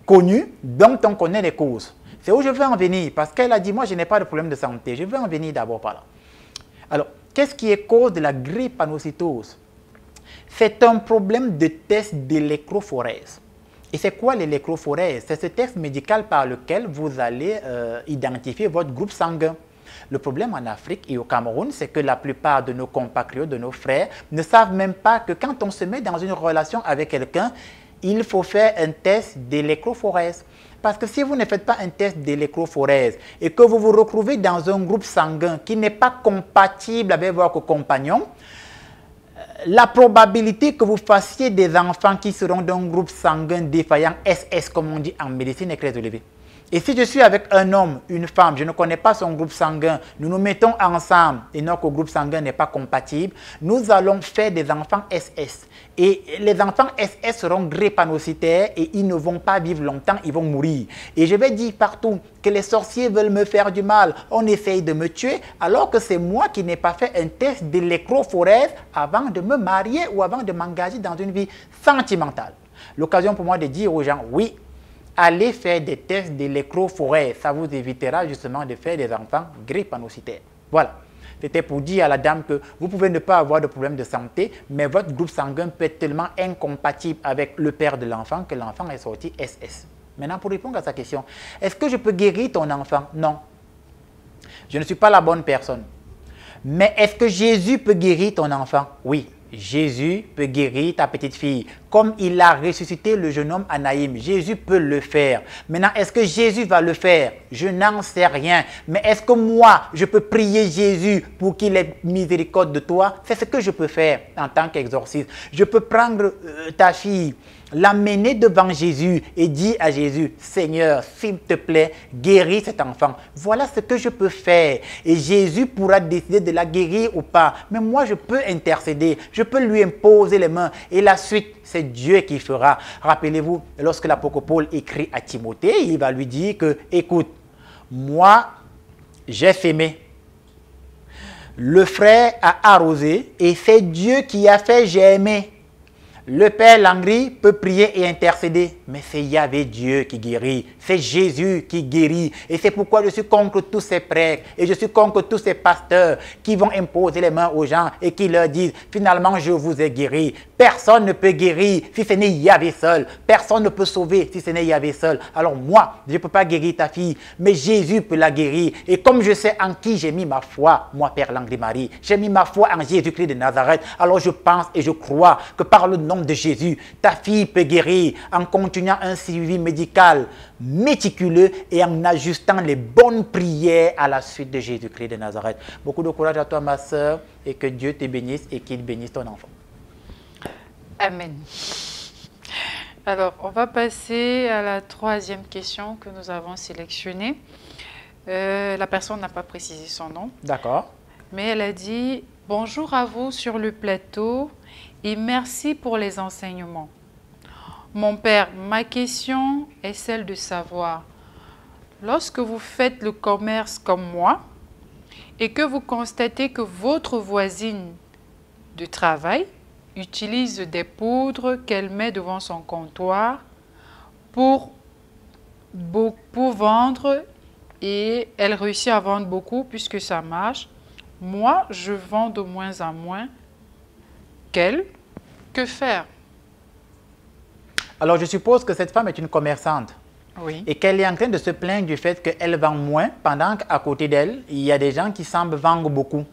connue, dont on connaît les causes. C'est où je veux en venir, parce qu'elle a dit, moi je n'ai pas de problème de santé, je veux en venir d'abord par là. Alors, qu'est-ce qui est cause de la drépanocytose? C'est un problème de test d'électrophorèse. Et c'est quoi l'électrophorèse? C'est ce test médical par lequel vous allez identifier votre groupe sanguin. Le problème en Afrique et au Cameroun, c'est que la plupart de nos compatriotes, de nos frères, ne savent même pas que quand on se met dans une relation avec quelqu'un, il faut faire un test d'électrophorèse. Parce que si vous ne faites pas un test d'électrophorèse et que vous vous retrouvez dans un groupe sanguin qui n'est pas compatible avec votre compagnon, la probabilité que vous fassiez des enfants qui seront d'un groupe sanguin défaillant, SS comme on dit en médecine, est très élevée. Et si je suis avec un homme, une femme, je ne connais pas son groupe sanguin, nous nous mettons ensemble et notre groupe sanguin n'est pas compatible, nous allons faire des enfants SS. Et les enfants SS seront drépanocytaires et ils ne vont pas vivre longtemps, ils vont mourir. Et je vais dire partout que les sorciers veulent me faire du mal, on essaye de me tuer, alors que c'est moi qui n'ai pas fait un test d'électrophorèse avant de me marier ou avant de m'engager dans une vie sentimentale. L'occasion pour moi de dire aux gens, oui, allez faire des tests d'électrophorèse. Ça vous évitera justement de faire des enfants drépanocytaires. Voilà. C'était pour dire à la dame que vous pouvez ne pas avoir de problème de santé, mais votre groupe sanguin peut être tellement incompatible avec le père de l'enfant que l'enfant est sorti SS. Maintenant, pour répondre à sa question, est-ce que je peux guérir ton enfant? Non. Je ne suis pas la bonne personne. Mais est-ce que Jésus peut guérir ton enfant? Oui. Jésus peut guérir ta petite fille. Comme il a ressuscité le jeune homme Anaïm, Jésus peut le faire. Maintenant, est-ce que Jésus va le faire? Je n'en sais rien. Mais est-ce que moi, je peux prier Jésus pour qu'il ait miséricorde de toi? C'est ce que je peux faire en tant qu'exorciste. Je peux prendre ta fille, l'amener devant Jésus et dire à Jésus, Seigneur, s'il te plaît, guéris cet enfant. Voilà ce que je peux faire. Et Jésus pourra décider de la guérir ou pas. Mais moi, je peux intercéder. Je peux lui imposer les mains. Et la suite, c'est Dieu qui fera. Rappelez-vous, lorsque l'apôtre Paul écrit à Timothée, il va lui dire que, écoute, moi, j'ai sémé. Le frère a arrosé et c'est Dieu qui a fait germer. Le Père Langry peut prier et intercéder, mais c'est Yahvé Dieu qui guérit, c'est Jésus qui guérit. Et c'est pourquoi je suis contre tous ces prêtres et je suis contre tous ces pasteurs qui vont imposer les mains aux gens et qui leur disent, finalement je vous ai guéri. Personne ne peut guérir si ce n'est Yahvé seul. Personne ne peut sauver si ce n'est Yahvé seul. Alors moi, je ne peux pas guérir ta fille, mais Jésus peut la guérir. Et comme je sais en qui j'ai mis ma foi, moi Père Langry Marie, j'ai mis ma foi en Jésus-Christ de Nazareth, alors je pense et je crois que par le nom de Jésus, ta fille peut guérir en continuant un suivi médical méticuleux et en ajustant les bonnes prières à la suite de Jésus-Christ de Nazareth. Beaucoup de courage à toi, ma soeur, et que Dieu te bénisse et qu'il bénisse ton enfant. Amen. Alors, on va passer à la troisième question que nous avons sélectionnée. La personne n'a pas précisé son nom. D'accord. Mais elle a dit « Bonjour à vous sur le plateau et merci pour les enseignements. Mon père, ma question est celle de savoir, lorsque vous faites le commerce comme moi et que vous constatez que votre voisine de travail utilise des poudres qu'elle met devant son comptoir pour vendre et elle réussit à vendre beaucoup puisque ça marche. Moi, je vends de moins en moins qu'elle. Que faire? Alors, je suppose que cette femme est une commerçante. Oui. Et qu'elle est en train de se plaindre du fait qu'elle vend moins pendant qu'à côté d'elle, il y a des gens qui semblent vendre beaucoup.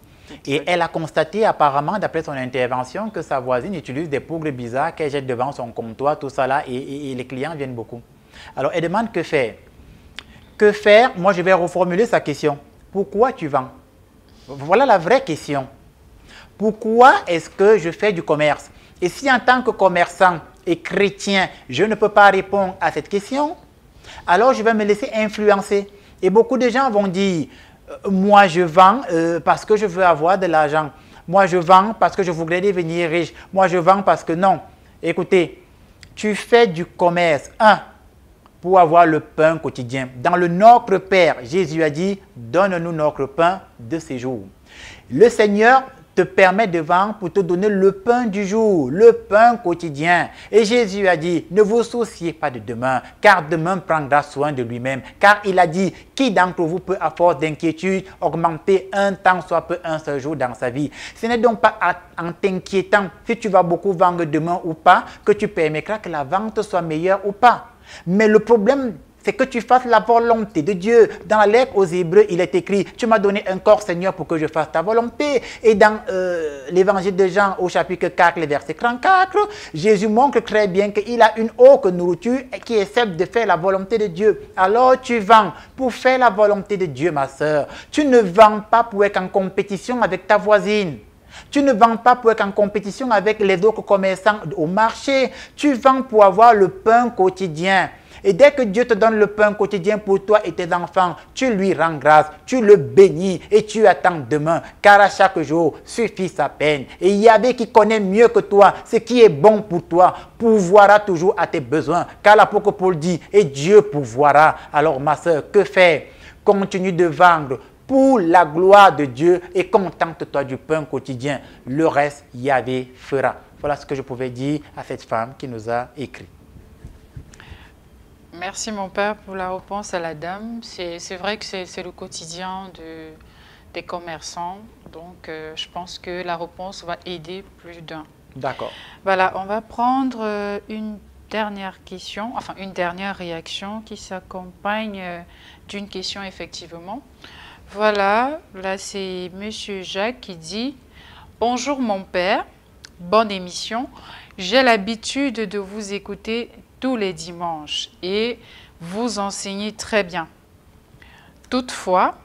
Et elle a constaté apparemment, d'après son intervention, que sa voisine utilise des poudres bizarres qu'elle jette devant son comptoir, tout ça là, et les clients viennent beaucoup. Alors, elle demande que faire. Que faire? Moi, je vais reformuler sa question. Pourquoi tu vends? Voilà la vraie question. Pourquoi est-ce que je fais du commerce? Et si en tant que commerçant et chrétien, je ne peux pas répondre à cette question, alors je vais me laisser influencer. Et beaucoup de gens vont dire, moi je vends parce que je veux avoir de l'argent. Moi je vends parce que je voudrais devenir riche. Moi je vends parce que non. Écoutez, tu fais du commerce, pour avoir le pain quotidien. Dans le Notre Père, Jésus a dit, donne-nous notre pain de ces jours. Le Seigneur te permet de vendre pour te donner le pain du jour, le pain quotidien. Et Jésus a dit, ne vous souciez pas de demain, car demain prendra soin de lui-même. Car il a dit, qui d'entre vous peut à force d'inquiétude augmenter un temps, soit peu un seul jour dans sa vie? Ce n'est donc pas en t'inquiétant si tu vas beaucoup vendre demain ou pas, que tu permettras que la vente soit meilleure ou pas. Mais le problème, c'est que tu fasses la volonté de Dieu. Dans la lettre aux Hébreux, il est écrit, tu m'as donné un corps, Seigneur, pour que je fasse ta volonté. Et dans l'évangile de Jean, au chapitre 4, le verset 34, Jésus montre très bien qu'il a une haute nourriture qui est celle de faire la volonté de Dieu. Alors tu vends pour faire la volonté de Dieu, ma soeur. Tu ne vends pas pour être en compétition avec ta voisine. Tu ne vends pas pour être en compétition avec les autres commerçants au marché. Tu vends pour avoir le pain quotidien. Et dès que Dieu te donne le pain quotidien pour toi et tes enfants, tu lui rends grâce, tu le bénis et tu attends demain, car à chaque jour suffit sa peine. Et Yahvé qui connaît mieux que toi ce qui est bon pour toi, pourvoira toujours à tes besoins. Car l'apôtre Paul dit, et Dieu pourvoira. Alors ma soeur, que faire? Continue de vendre pour la gloire de Dieu et contente-toi du pain quotidien. Le reste, Yahvé fera. Voilà ce que je pouvais dire à cette femme qui nous a écrit. Merci mon père pour la réponse à la dame. C'est vrai que c'est le quotidien des commerçants. Donc je pense que la réponse va aider plus d'un. D'accord. Voilà, on va prendre une dernière question, enfin une dernière réaction qui s'accompagne d'une question effectivement. Voilà, là c'est Monsieur Jacques qui dit « Bonjour mon père, bonne émission. J'ai l'habitude de vous écouter tous les dimanches et vous enseignez très bien. Toutefois,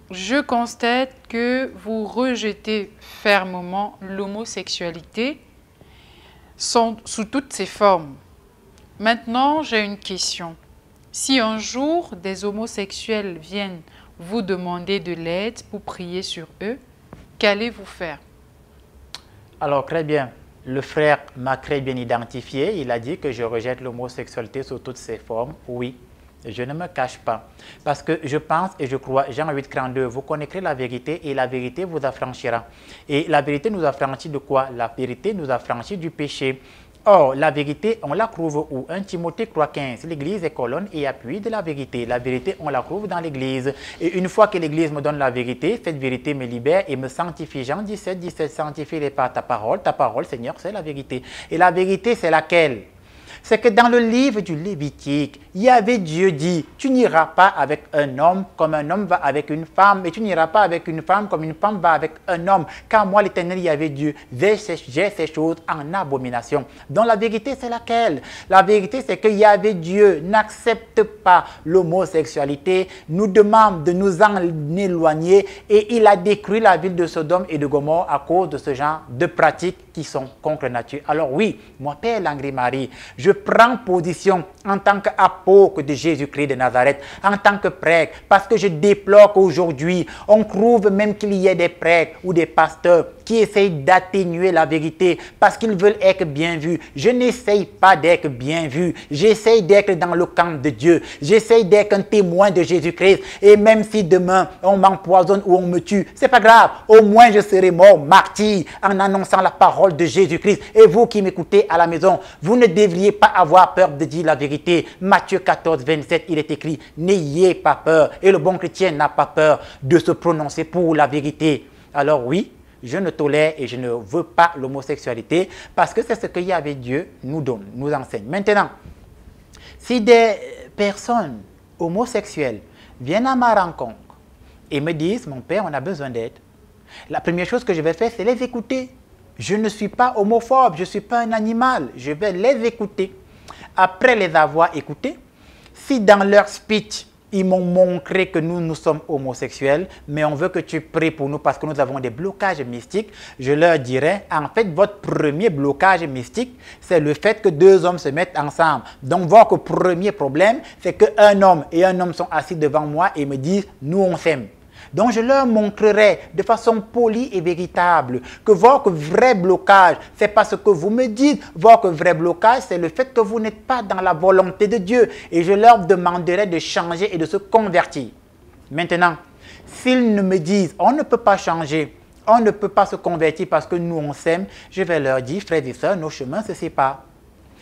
je constate que vous rejetez fermement l'homosexualité sous toutes ses formes. Maintenant, j'ai une question. Si un jour des homosexuels viennent vous demander de l'aide pour prier sur eux, qu'allez-vous faire? » Alors, très bien. Le frère m'a très bien identifié. Il a dit que je rejette l'homosexualité sous toutes ses formes. Oui, je ne me cache pas. Parce que je pense et je crois, Jean 8,42, vous connaîtrez la vérité et la vérité vous affranchira. Et la vérité nous affranchit de quoi? La vérité nous affranchit du péché. Or, la vérité, on la trouve où? 1 Timothée 3,15. L'Église est colonne et appui de la vérité. La vérité, on la trouve dans l'Église. Et une fois que l'Église me donne la vérité, cette vérité me libère et me sanctifie. Jean 17,17, sanctifie-les par ta parole. Ta parole, Seigneur, c'est la vérité. Et la vérité, c'est laquelle? C'est que dans le livre du Lévitique, Yahvé Dieu dit, tu n'iras pas avec un homme comme un homme va avec une femme, et tu n'iras pas avec une femme comme une femme va avec un homme, car moi l'Éternel Yahvé Dieu, j'ai ces choses en abomination. Donc la vérité c'est laquelle? La vérité c'est que Yahvé Dieu n'accepte pas l'homosexualité, nous demande de nous en éloigner, et il a détruit la ville de Sodome et de Gomorrhe à cause de ce genre de pratiques qui sont contre nature. Alors oui, moi Père Langry-Marie, je prends position en tant qu'apôtre de Jésus-Christ de Nazareth, en tant que prêtre, parce que je déplore qu'aujourd'hui, on trouve même qu'il y ait des prêtres ou des pasteurs qui essayent d'atténuer la vérité parce qu'ils veulent être bien vus. Je n'essaye pas d'être bien vu, j'essaye d'être dans le camp de Dieu, j'essaye d'être un témoin de Jésus-Christ, et même si demain on m'empoisonne ou on me tue, c'est pas grave, au moins je serai mort martyr en annonçant la parole de Jésus-Christ. Et vous qui m'écoutez à la maison, vous ne devriez pas avoir peur de dire la vérité. Matthieu 14, 27, il est écrit, n'ayez pas peur. Et le bon chrétien n'a pas peur de se prononcer pour la vérité. Alors oui, je ne tolère et je ne veux pas l'homosexualité parce que c'est ce que Yahvé Dieu nous donne, nous enseigne. Maintenant, si des personnes homosexuelles viennent à ma rencontre et me disent, mon père, on a besoin d'aide, la première chose que je vais faire, c'est les écouter. Je ne suis pas homophobe, je ne suis pas un animal, je vais les écouter. Après les avoir écoutés, si dans leur speech, ils m'ont montré que nous sommes homosexuels, mais on veut que tu pries pour nous parce que nous avons des blocages mystiques, je leur dirai, en fait, votre premier blocage mystique, c'est le fait que deux hommes se mettent ensemble. Donc, votre premier problème, c'est qu'un homme et un homme sont assis devant moi et me disent, nous on s'aime. Donc, je leur montrerai de façon polie et véritable que votre vrai blocage, c'est pas ce que vous me dites. Votre vrai blocage, c'est le fait que vous n'êtes pas dans la volonté de Dieu. Et je leur demanderai de changer et de se convertir. Maintenant, s'ils ne me disent, on ne peut pas changer, on ne peut pas se convertir parce que nous, on s'aime, je vais leur dire, frères et sœurs, nos chemins se séparent.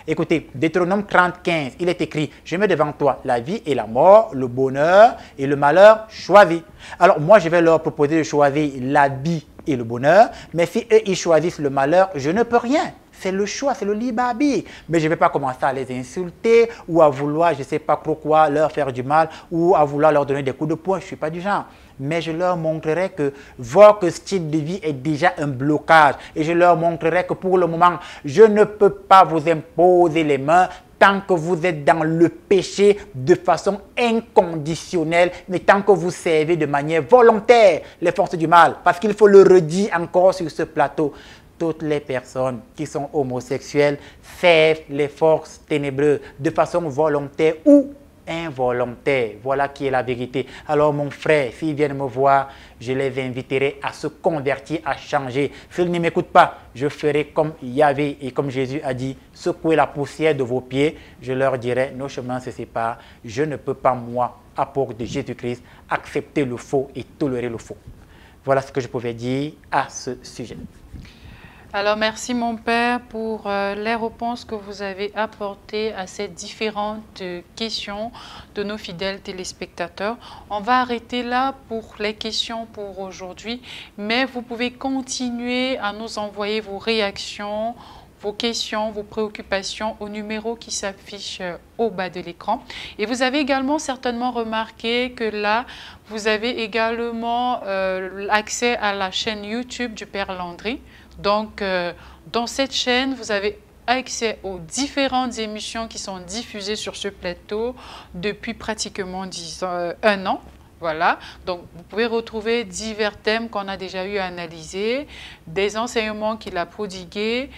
Écoutez, Deutéronome 30:15, il est écrit, je mets devant toi la vie et la mort, le bonheur et le malheur, choisis. Alors moi, je vais leur proposer de choisir la vie et le bonheur, mais si eux, ils choisissent le malheur, je ne peux rien. C'est le choix, c'est le libre arbitre. Mais je ne vais pas commencer à les insulter ou à vouloir, je ne sais pas pourquoi, leur faire du mal ou à vouloir leur donner des coups de poing. Je ne suis pas du genre. Mais je leur montrerai que votre style de vie est déjà un blocage. Et je leur montrerai que pour le moment, je ne peux pas vous imposer les mains tant que vous êtes dans le péché de façon inconditionnelle, mais tant que vous servez de manière volontaire les forces du mal. Parce qu'il faut le redire encore sur ce plateau. toutes les personnes qui sont homosexuelles servent les forces ténébreuses de façon volontaire ou involontaire. Voilà qui est la vérité. Alors mon frère, s'ils viennent me voir, je les inviterai à se convertir, à changer. S'ils ne m'écoutent pas, je ferai comme Yahvé et comme Jésus a dit, secouez la poussière de vos pieds. Je leur dirai, nos chemins se séparent. Je ne peux pas, moi, apôtre de Jésus-Christ, accepter le faux et tolérer le faux. Voilà ce que je pouvais dire à ce sujet. Alors, merci mon père pour les réponses que vous avez apportées à ces différentes questions de nos fidèles téléspectateurs. On va arrêter là pour les questions pour aujourd'hui, mais vous pouvez continuer à nous envoyer vos réactions, vos questions, vos préoccupations au numéro qui s'affiche au bas de l'écran. Et vous avez également certainement remarqué que là, vous avez également accès à la chaîne YouTube du Père Landry. Donc, dans cette chaîne, vous avez accès aux différentes émissions qui sont diffusées sur ce plateau depuis pratiquement 1 an. Voilà, donc vous pouvez retrouver divers thèmes qu'on a déjà eu à analyser, des enseignements qu'il a prodigués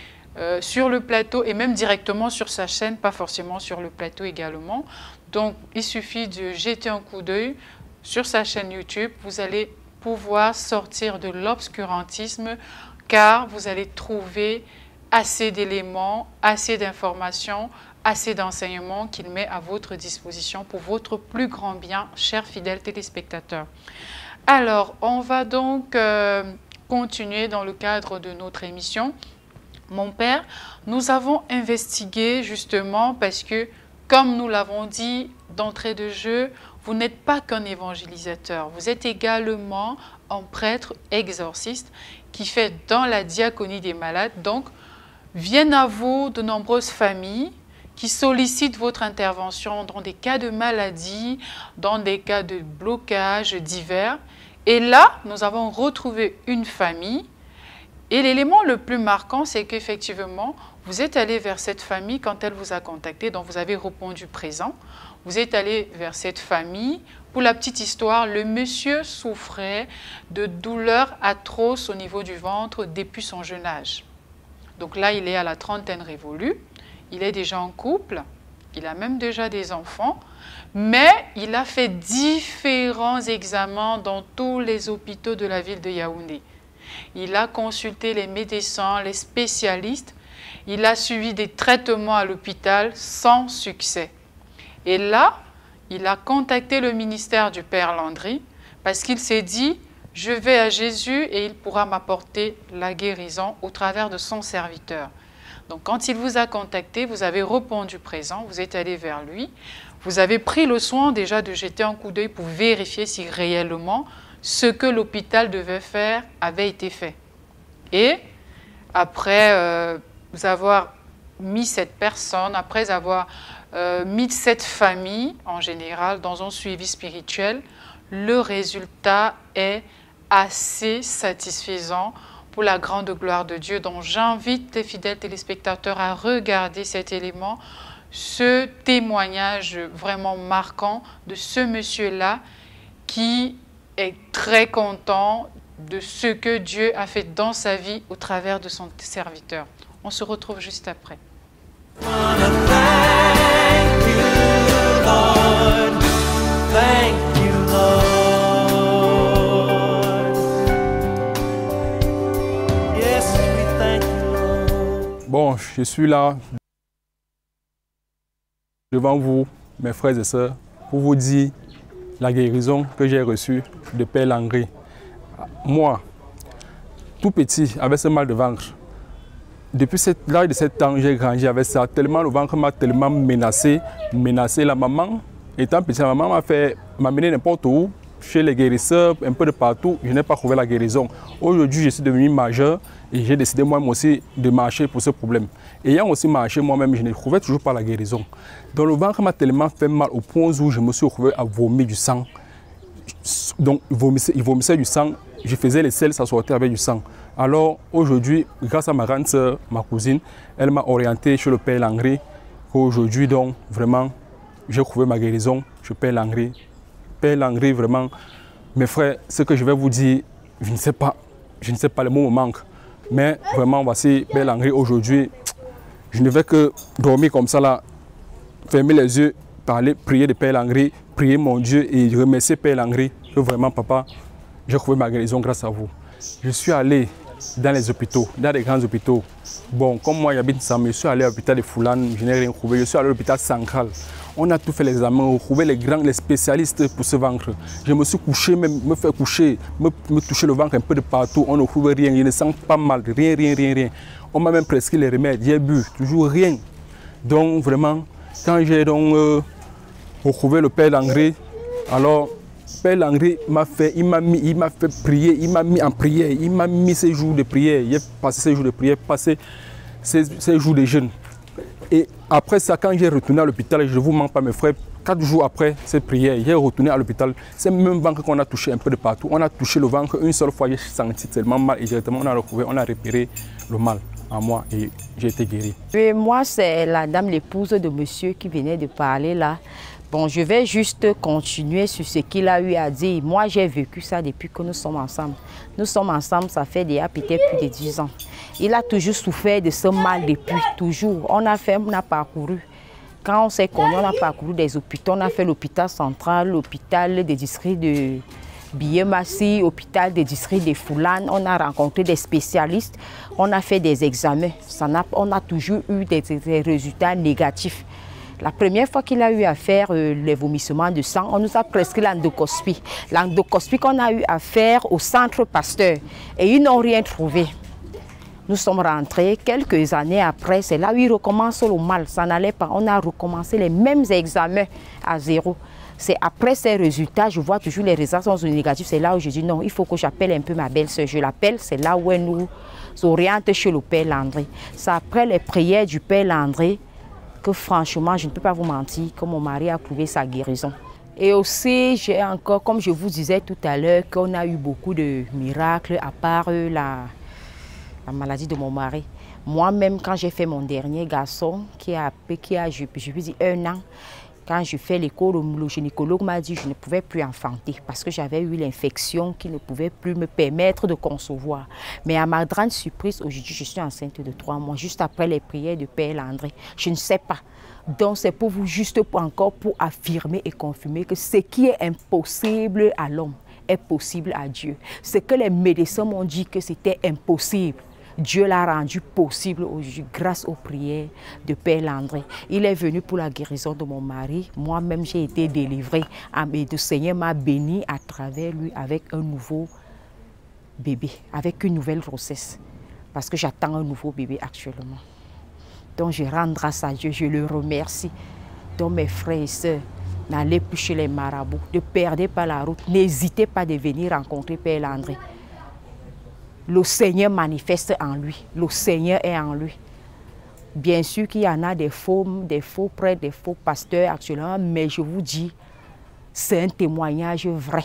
sur le plateau et même directement sur sa chaîne, pas forcément sur le plateau également. Donc, il suffit de jeter un coup d'œil sur sa chaîne YouTube. Vous allez pouvoir sortir de l'obscurantisme car vous allez trouver assez d'éléments, assez d'informations, assez d'enseignements qu'il met à votre disposition pour votre plus grand bien, chers fidèles téléspectateurs. Alors, on va donc continuer dans le cadre de notre émission. Mon père, nous avons investigué justement parce que, comme nous l'avons dit d'entrée de jeu, vous n'êtes pas qu'un évangélisateur, vous êtes également un prêtre exorciste qui fait dans la diaconie des malades. Donc, viennent à vous de nombreuses familles qui sollicitent votre intervention dans des cas de maladie, dans des cas de blocage divers. Et là, nous avons retrouvé une famille. Et l'élément le plus marquant, c'est qu'effectivement, vous êtes allé vers cette famille quand elle vous a contacté, donc vous avez répondu présent. Vous êtes allé vers cette famille. Pour la petite histoire, le monsieur souffrait de douleurs atroces au niveau du ventre depuis son jeune âge. Donc là, il est à la trentaine révolue. Il est déjà en couple. Il a même déjà des enfants. Mais il a fait différents examens dans tous les hôpitaux de la ville de Yaoundé. Il a consulté les médecins, les spécialistes. Il a suivi des traitements à l'hôpital sans succès. Et là, il a contacté le ministère du Père Landry parce qu'il s'est dit, je vais à Jésus et il pourra m'apporter la guérison au travers de son serviteur. Donc, quand il vous a contacté, vous avez répondu présent, vous êtes allé vers lui. Vous avez pris le soin déjà de jeter un coup d'œil pour vérifier si réellement ce que l'hôpital devait faire avait été fait. Et après avoir mis cette personne, après avoir mis cette famille en général dans un suivi spirituel, le résultat est assez satisfaisant pour la grande gloire de Dieu. Donc j'invite les fidèles téléspectateurs à regarder cet élément, ce témoignage vraiment marquant de ce monsieur-là qui est très content de ce que Dieu a fait dans sa vie au travers de son serviteur. On se retrouve juste après. Bon, je suis là devant vous, mes frères et sœurs, pour vous dire la guérison que j'ai reçue de Père Landry. Moi, tout petit, avec ce mal de ventre, depuis l'âge de 7 ans, j'ai grandi avec ça. Tellement le ventre m'a tellement menacé. La maman, étant petit, la maman m'a mené n'importe où, chez les guérisseurs, un peu de partout. Je n'ai pas trouvé la guérison. Aujourd'hui, je suis devenu majeur et j'ai décidé moi-même aussi de marcher pour ce problème. Ayant aussi marché moi-même, je ne trouvais toujours pas la guérison. Donc le ventre m'a tellement fait mal au point où je me suis retrouvé à vomir du sang. Donc il vomissait du sang. Je faisais les selles, ça sortait avec du sang. Alors aujourd'hui, grâce à ma grande sœur, ma cousine, elle m'a orienté chez le Père Landry. Aujourd'hui, donc, vraiment, j'ai trouvé ma guérison chez Père Landry. Père Landry, vraiment, mes frères, ce que je vais vous dire, je ne sais pas, les mots me manquent. Mais vraiment, voici Père Landry, aujourd'hui, je ne vais que dormir comme ça là, fermer les yeux, parler, prier de Père Landry, prier mon Dieu et remercier Père Landry que vraiment, papa, j'ai trouvé ma guérison grâce à vous. Je suis allé dans les hôpitaux, dans les grands hôpitaux. Bon, comme moi j'habite Sam, je suis allé à l'hôpital de Foulane, je n'ai rien trouvé. Je suis allé à l'hôpital central. On a tout fait les examens, on a trouvé les spécialistes pour ce ventre. Je me suis couché, me fait coucher, me toucher le ventre un peu de partout. On ne trouve rien, je ne sens pas mal, rien. On m'a même prescrit les remèdes, j'ai bu, toujours rien. Donc vraiment, quand j'ai donc retrouvé le Père Landry, alors Père Landry il m'a fait prier, il m'a mis en prière, il m'a mis ces jours de prière. J'ai passé ces jours de prière, passé ces jours de jeûne. Et après ça, quand j'ai retourné à l'hôpital, je ne vous mens pas mes frères, 4 jours après cette prière, j'ai retourné à l'hôpital. C'est le même ventre qu'on a touché un peu de partout. On a touché le ventre une seule fois, j'ai senti tellement mal et directement on a retrouvé, on a repéré le mal en moi et j'ai été guéri. Et moi, c'est la dame, l'épouse de monsieur qui venait de parler là. Bon, je vais juste continuer sur ce qu'il a eu à dire. Moi, j'ai vécu ça depuis que nous sommes ensemble. Nous sommes ensemble, ça fait déjà peut-être plus de 10 ans. Il a toujours souffert de ce mal depuis, toujours. On a parcouru. Quand on s'est connus, on a parcouru des hôpitaux. On a fait l'hôpital central, l'hôpital des districts de Biémassi, l'hôpital des districts de Foulane. On a rencontré des spécialistes. On a fait des examens. On a toujours eu des résultats négatifs. La première fois qu'il a eu à faire les vomissements de sang, on nous a prescrit l'endoscopie. L'endoscopie qu'on a eu à faire au centre Pasteur. Et ils n'ont rien trouvé. Nous sommes rentrés quelques années après, c'est là où il recommence le mal. Ça n'allait pas. On a recommencé les mêmes examens à zéro. C'est après ces résultats, je vois toujours les résultats sont négatifs. C'est là où je dis non, il faut que j'appelle un peu ma belle-sœur. Je l'appelle, c'est là où elle nous oriente chez le Père Landry. C'est après les prières du Père Landry que franchement, je ne peux pas vous mentir, que mon mari a trouvé sa guérison. Et aussi, j'ai encore, comme je vous disais tout à l'heure, qu'on a eu beaucoup de miracles à part la maladie de mon mari. Moi-même, quand j'ai fait mon dernier garçon, qui a je lui dis 1 an, quand je fais l'écho, le gynécologue m'a dit que je ne pouvais plus enfanter parce que j'avais eu l'infection qui ne pouvait plus me permettre de concevoir. Mais à ma grande surprise, aujourd'hui, je suis enceinte de 3 mois, juste après les prières de Père Landry. Je ne sais pas. Donc, c'est pour vous juste encore pour affirmer et confirmer que ce qui est impossible à l'homme est possible à Dieu. Ce que les médecins m'ont dit que c'était impossible, Dieu l'a rendu possible aujourd'hui grâce aux prières de Père Landry. Il est venu pour la guérison de mon mari. Moi-même, j'ai été délivrée. Le Seigneur m'a béni à travers lui avec un nouveau bébé, avec une nouvelle grossesse. Parce que j'attends un nouveau bébé actuellement. Donc, je rends grâce à Dieu, je le remercie. Donc, mes frères et sœurs, n'allez plus chez les marabouts, ne perdez pas la route. N'hésitez pas de venir rencontrer Père Landry. Le Seigneur manifeste en lui. Le Seigneur est en lui. Bien sûr qu'il y en a des faux prêtres, des faux pasteurs actuellement, mais je vous dis, c'est un témoignage vrai,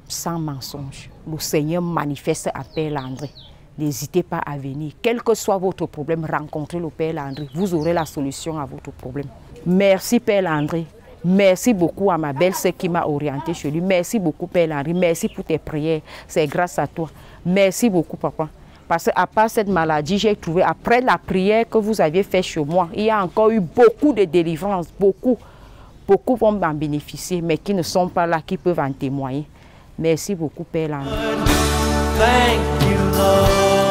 sans mensonge. Le Seigneur manifeste à Père Landry. N'hésitez pas à venir. Quel que soit votre problème, rencontrez le Père Landry. Vous aurez la solution à votre problème. Merci Père Landry. Merci beaucoup à ma belle-sœur qui m'a orientée chez lui. Merci beaucoup Père Landry. Merci pour tes prières. C'est grâce à toi. Merci beaucoup papa. Parce qu'à part cette maladie, j'ai trouvé, après la prière que vous aviez faite chez moi, il y a encore eu beaucoup de délivrances. Beaucoup vont en bénéficier, mais qui ne sont pas là, qui peuvent en témoigner. Merci beaucoup Père Landry. Thank you, Lord.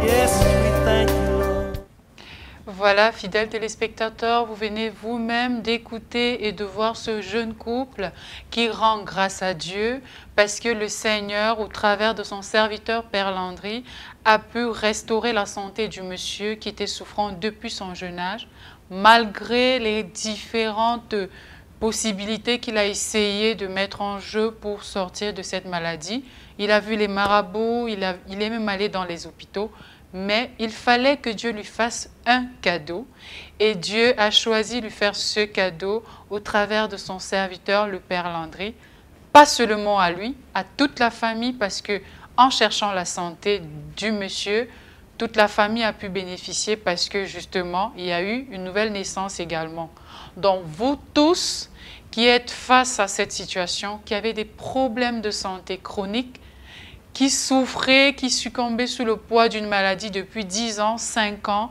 Yes, we thank you, Lord. Voilà, fidèles téléspectateurs, vous venez vous-même d'écouter et de voir ce jeune couple qui rend grâce à Dieu parce que le Seigneur, au travers de son serviteur Père Landry, a pu restaurer la santé du monsieur qui était souffrant depuis son jeune âge, malgré les différentes possibilités qu'il a essayé de mettre en jeu pour sortir de cette maladie. Il a vu les marabouts, il est même allé dans les hôpitaux, mais il fallait que Dieu lui fasse un cadeau. Et Dieu a choisi de lui faire ce cadeau au travers de son serviteur, le Père Landry. Pas seulement à lui, à toute la famille, parce que en cherchant la santé du monsieur, toute la famille a pu bénéficier parce que justement, il y a eu une nouvelle naissance également. Donc vous tous qui êtes face à cette situation, qui avaient des problèmes de santé chroniques, qui souffraient, qui succombaient sous le poids d'une maladie depuis 10 ans, 5 ans,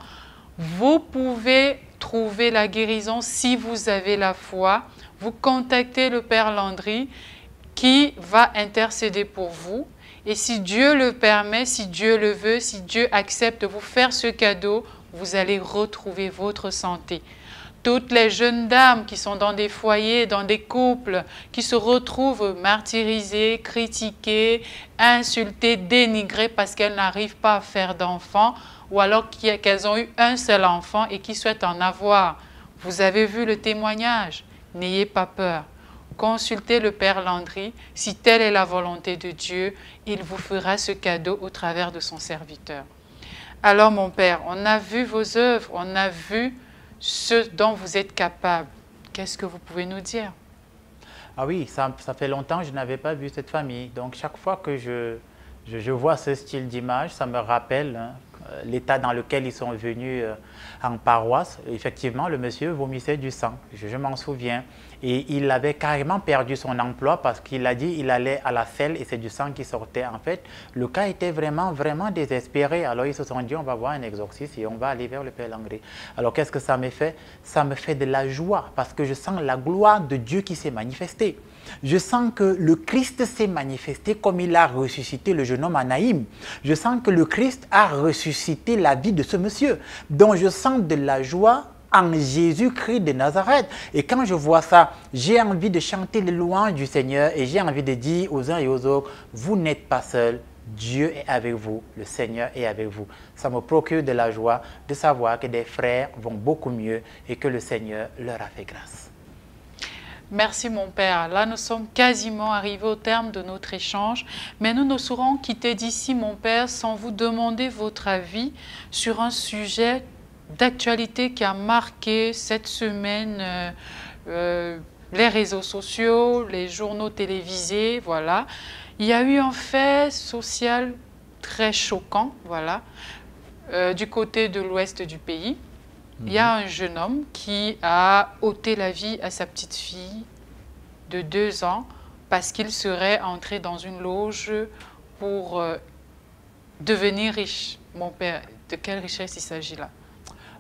vous pouvez trouver la guérison si vous avez la foi. Vous contactez le Père Landry qui va intercéder pour vous. Et si Dieu le permet, si Dieu le veut, si Dieu accepte de vous faire ce cadeau, vous allez retrouver votre santé. Toutes les jeunes dames qui sont dans des foyers, dans des couples, qui se retrouvent martyrisées, critiquées, insultées, dénigrées parce qu'elles n'arrivent pas à faire d'enfants ou alors qu'elles ont eu un seul enfant et qui souhaitent en avoir. Vous avez vu le témoignage. N'ayez pas peur. Consultez le Père Landry. Si telle est la volonté de Dieu, il vous fera ce cadeau au travers de son serviteur. Alors mon Père, on a vu vos œuvres, on a vu ce dont vous êtes capable. Qu'est-ce que vous pouvez nous dire? Ah oui, ça fait longtemps que je n'avais pas vu cette famille. Donc chaque fois que je vois ce style d'image, ça me rappelle l'état dans lequel ils sont venus en paroisse. Effectivement, le monsieur vomissait du sang, je m'en souviens. Et il avait carrément perdu son emploi parce qu'il a dit qu'il allait à la selle et c'est du sang qui sortait. En fait, le cas était vraiment désespéré. Alors ils se sont dit, on va voir un exorciste et on va aller vers le Père Landry. Alors qu'est-ce que ça me fait? Ça me fait de la joie parce que je sens la gloire de Dieu qui s'est manifestée. Je sens que le Christ s'est manifesté comme il a ressuscité le jeune homme à Naïm. Je sens que le Christ a ressuscité la vie de ce monsieur. Donc je sens de la joie en Jésus-Christ de Nazareth. Et quand je vois ça, j'ai envie de chanter les louanges du Seigneur et j'ai envie de dire aux uns et aux autres, vous n'êtes pas seuls, Dieu est avec vous, le Seigneur est avec vous. Ça me procure de la joie de savoir que des frères vont beaucoup mieux et que le Seigneur leur a fait grâce. Merci mon Père. Là, nous sommes quasiment arrivés au terme de notre échange, mais nous ne saurons quitter d'ici, mon Père, sans vous demander votre avis sur un sujet d'actualité qui a marqué cette semaine les réseaux sociaux, les journaux télévisés, voilà. Il y a eu un fait social très choquant, voilà, du côté de l'ouest du pays. Il y a un jeune homme qui a ôté la vie à sa petite fille de 2 ans parce qu'il serait entré dans une loge pour devenir riche. Mon Père, de quelle richesse il s'agit là?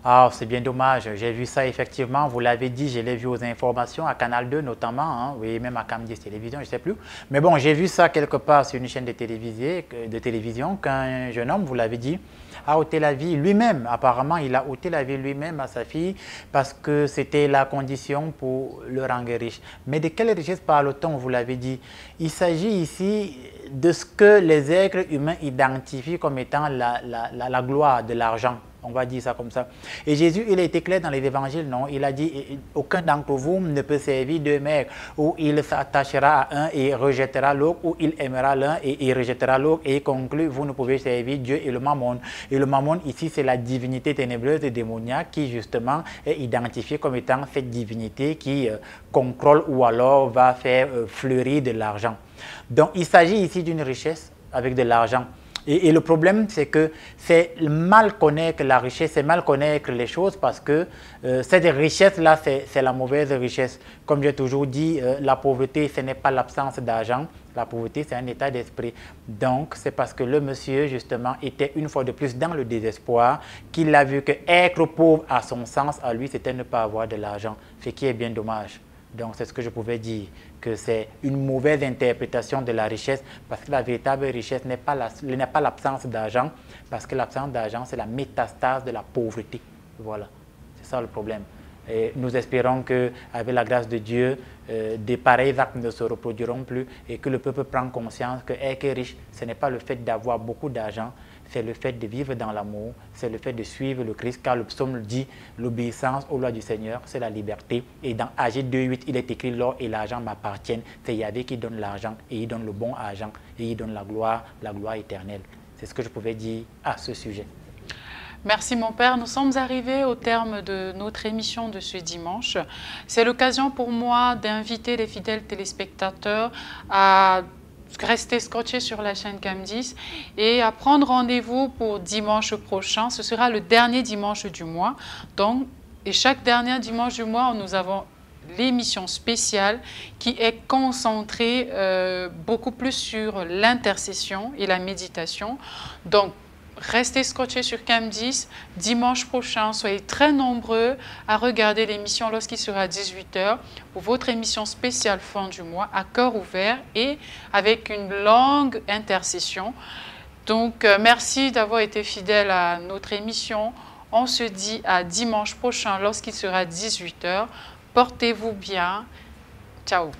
Ah, c'est bien dommage. J'ai vu ça effectivement, vous l'avez dit, je l'ai vu aux informations, à Canal 2 notamment, hein, oui, même à Cam 10 Télévision, je ne sais plus. Mais bon, j'ai vu ça quelque part sur une chaîne de télévision qu'un jeune homme, vous l'avez dit, a ôté la vie lui-même. Apparemment, il a ôté la vie lui-même à sa fille parce que c'était la condition pour le rendre riche. Mais de quelle richesse parle-t-on, vous l'avez dit? Il s'agit ici de ce que les êtres humains identifient comme étant la gloire de l'argent. On va dire ça comme ça. Et Jésus, il a été clair dans les évangiles, non? Il a dit, aucun d'entre vous ne peut servir deux maîtres, ou il s'attachera à un et rejettera l'autre, ou il aimera l'un et il rejettera l'autre, et il conclut, vous ne pouvez servir Dieu et le mammon. Et le mammon, ici, c'est la divinité ténébreuse et démoniaque qui, justement, est identifiée comme étant cette divinité qui contrôle ou alors va faire fleurir de l'argent. Donc, il s'agit ici d'une richesse avec de l'argent. Et le problème, c'est que c'est mal connaître la richesse, c'est mal connaître les choses parce que cette richesse-là, c'est la mauvaise richesse. Comme j'ai toujours dit, la pauvreté, ce n'est pas l'absence d'argent. La pauvreté, c'est un état d'esprit. Donc, c'est parce que le monsieur, justement, était une fois de plus dans le désespoir qu'il a vu que être pauvre, à son sens, à lui, c'était ne pas avoir de l'argent, ce qui est bien dommage. Donc, c'est ce que je pouvais dire, que c'est une mauvaise interprétation de la richesse, parce que la véritable richesse n'est pas l'absence d'argent, parce que l'absence d'argent, c'est la métastase de la pauvreté. Voilà, c'est ça le problème. Et nous espérons qu'avec la grâce de Dieu, des pareils actes ne se reproduiront plus et que le peuple prend conscience que être riche, ce n'est pas le fait d'avoir beaucoup d'argent, c'est le fait de vivre dans l'amour, c'est le fait de suivre le Christ, car le psaume le dit, l'obéissance aux lois du Seigneur, c'est la liberté. Et dans Agé 2.8, il est écrit, l'or et l'argent m'appartiennent. C'est Yahvé qui donne l'argent et il donne le bon argent et il donne la gloire éternelle. C'est ce que je pouvais dire à ce sujet. Merci mon Père. Nous sommes arrivés au terme de notre émission de ce dimanche. C'est l'occasion pour moi d'inviter les fidèles téléspectateurs à rester scotchés sur la chaîne Cam 10 et à prendre rendez-vous pour dimanche prochain. Ce sera le dernier dimanche du mois. Donc, et chaque dernier dimanche du mois, nous avons l'émission spéciale qui est concentrée beaucoup plus sur l'intercession et la méditation. Donc, restez scotchés sur CAM10. Dimanche prochain, soyez très nombreux à regarder l'émission lorsqu'il sera 18 h pour votre émission spéciale fin du mois à cœur ouvert et avec une longue intercession. Donc, merci d'avoir été fidèle à notre émission. On se dit à dimanche prochain lorsqu'il sera 18 h. Portez-vous bien. Ciao.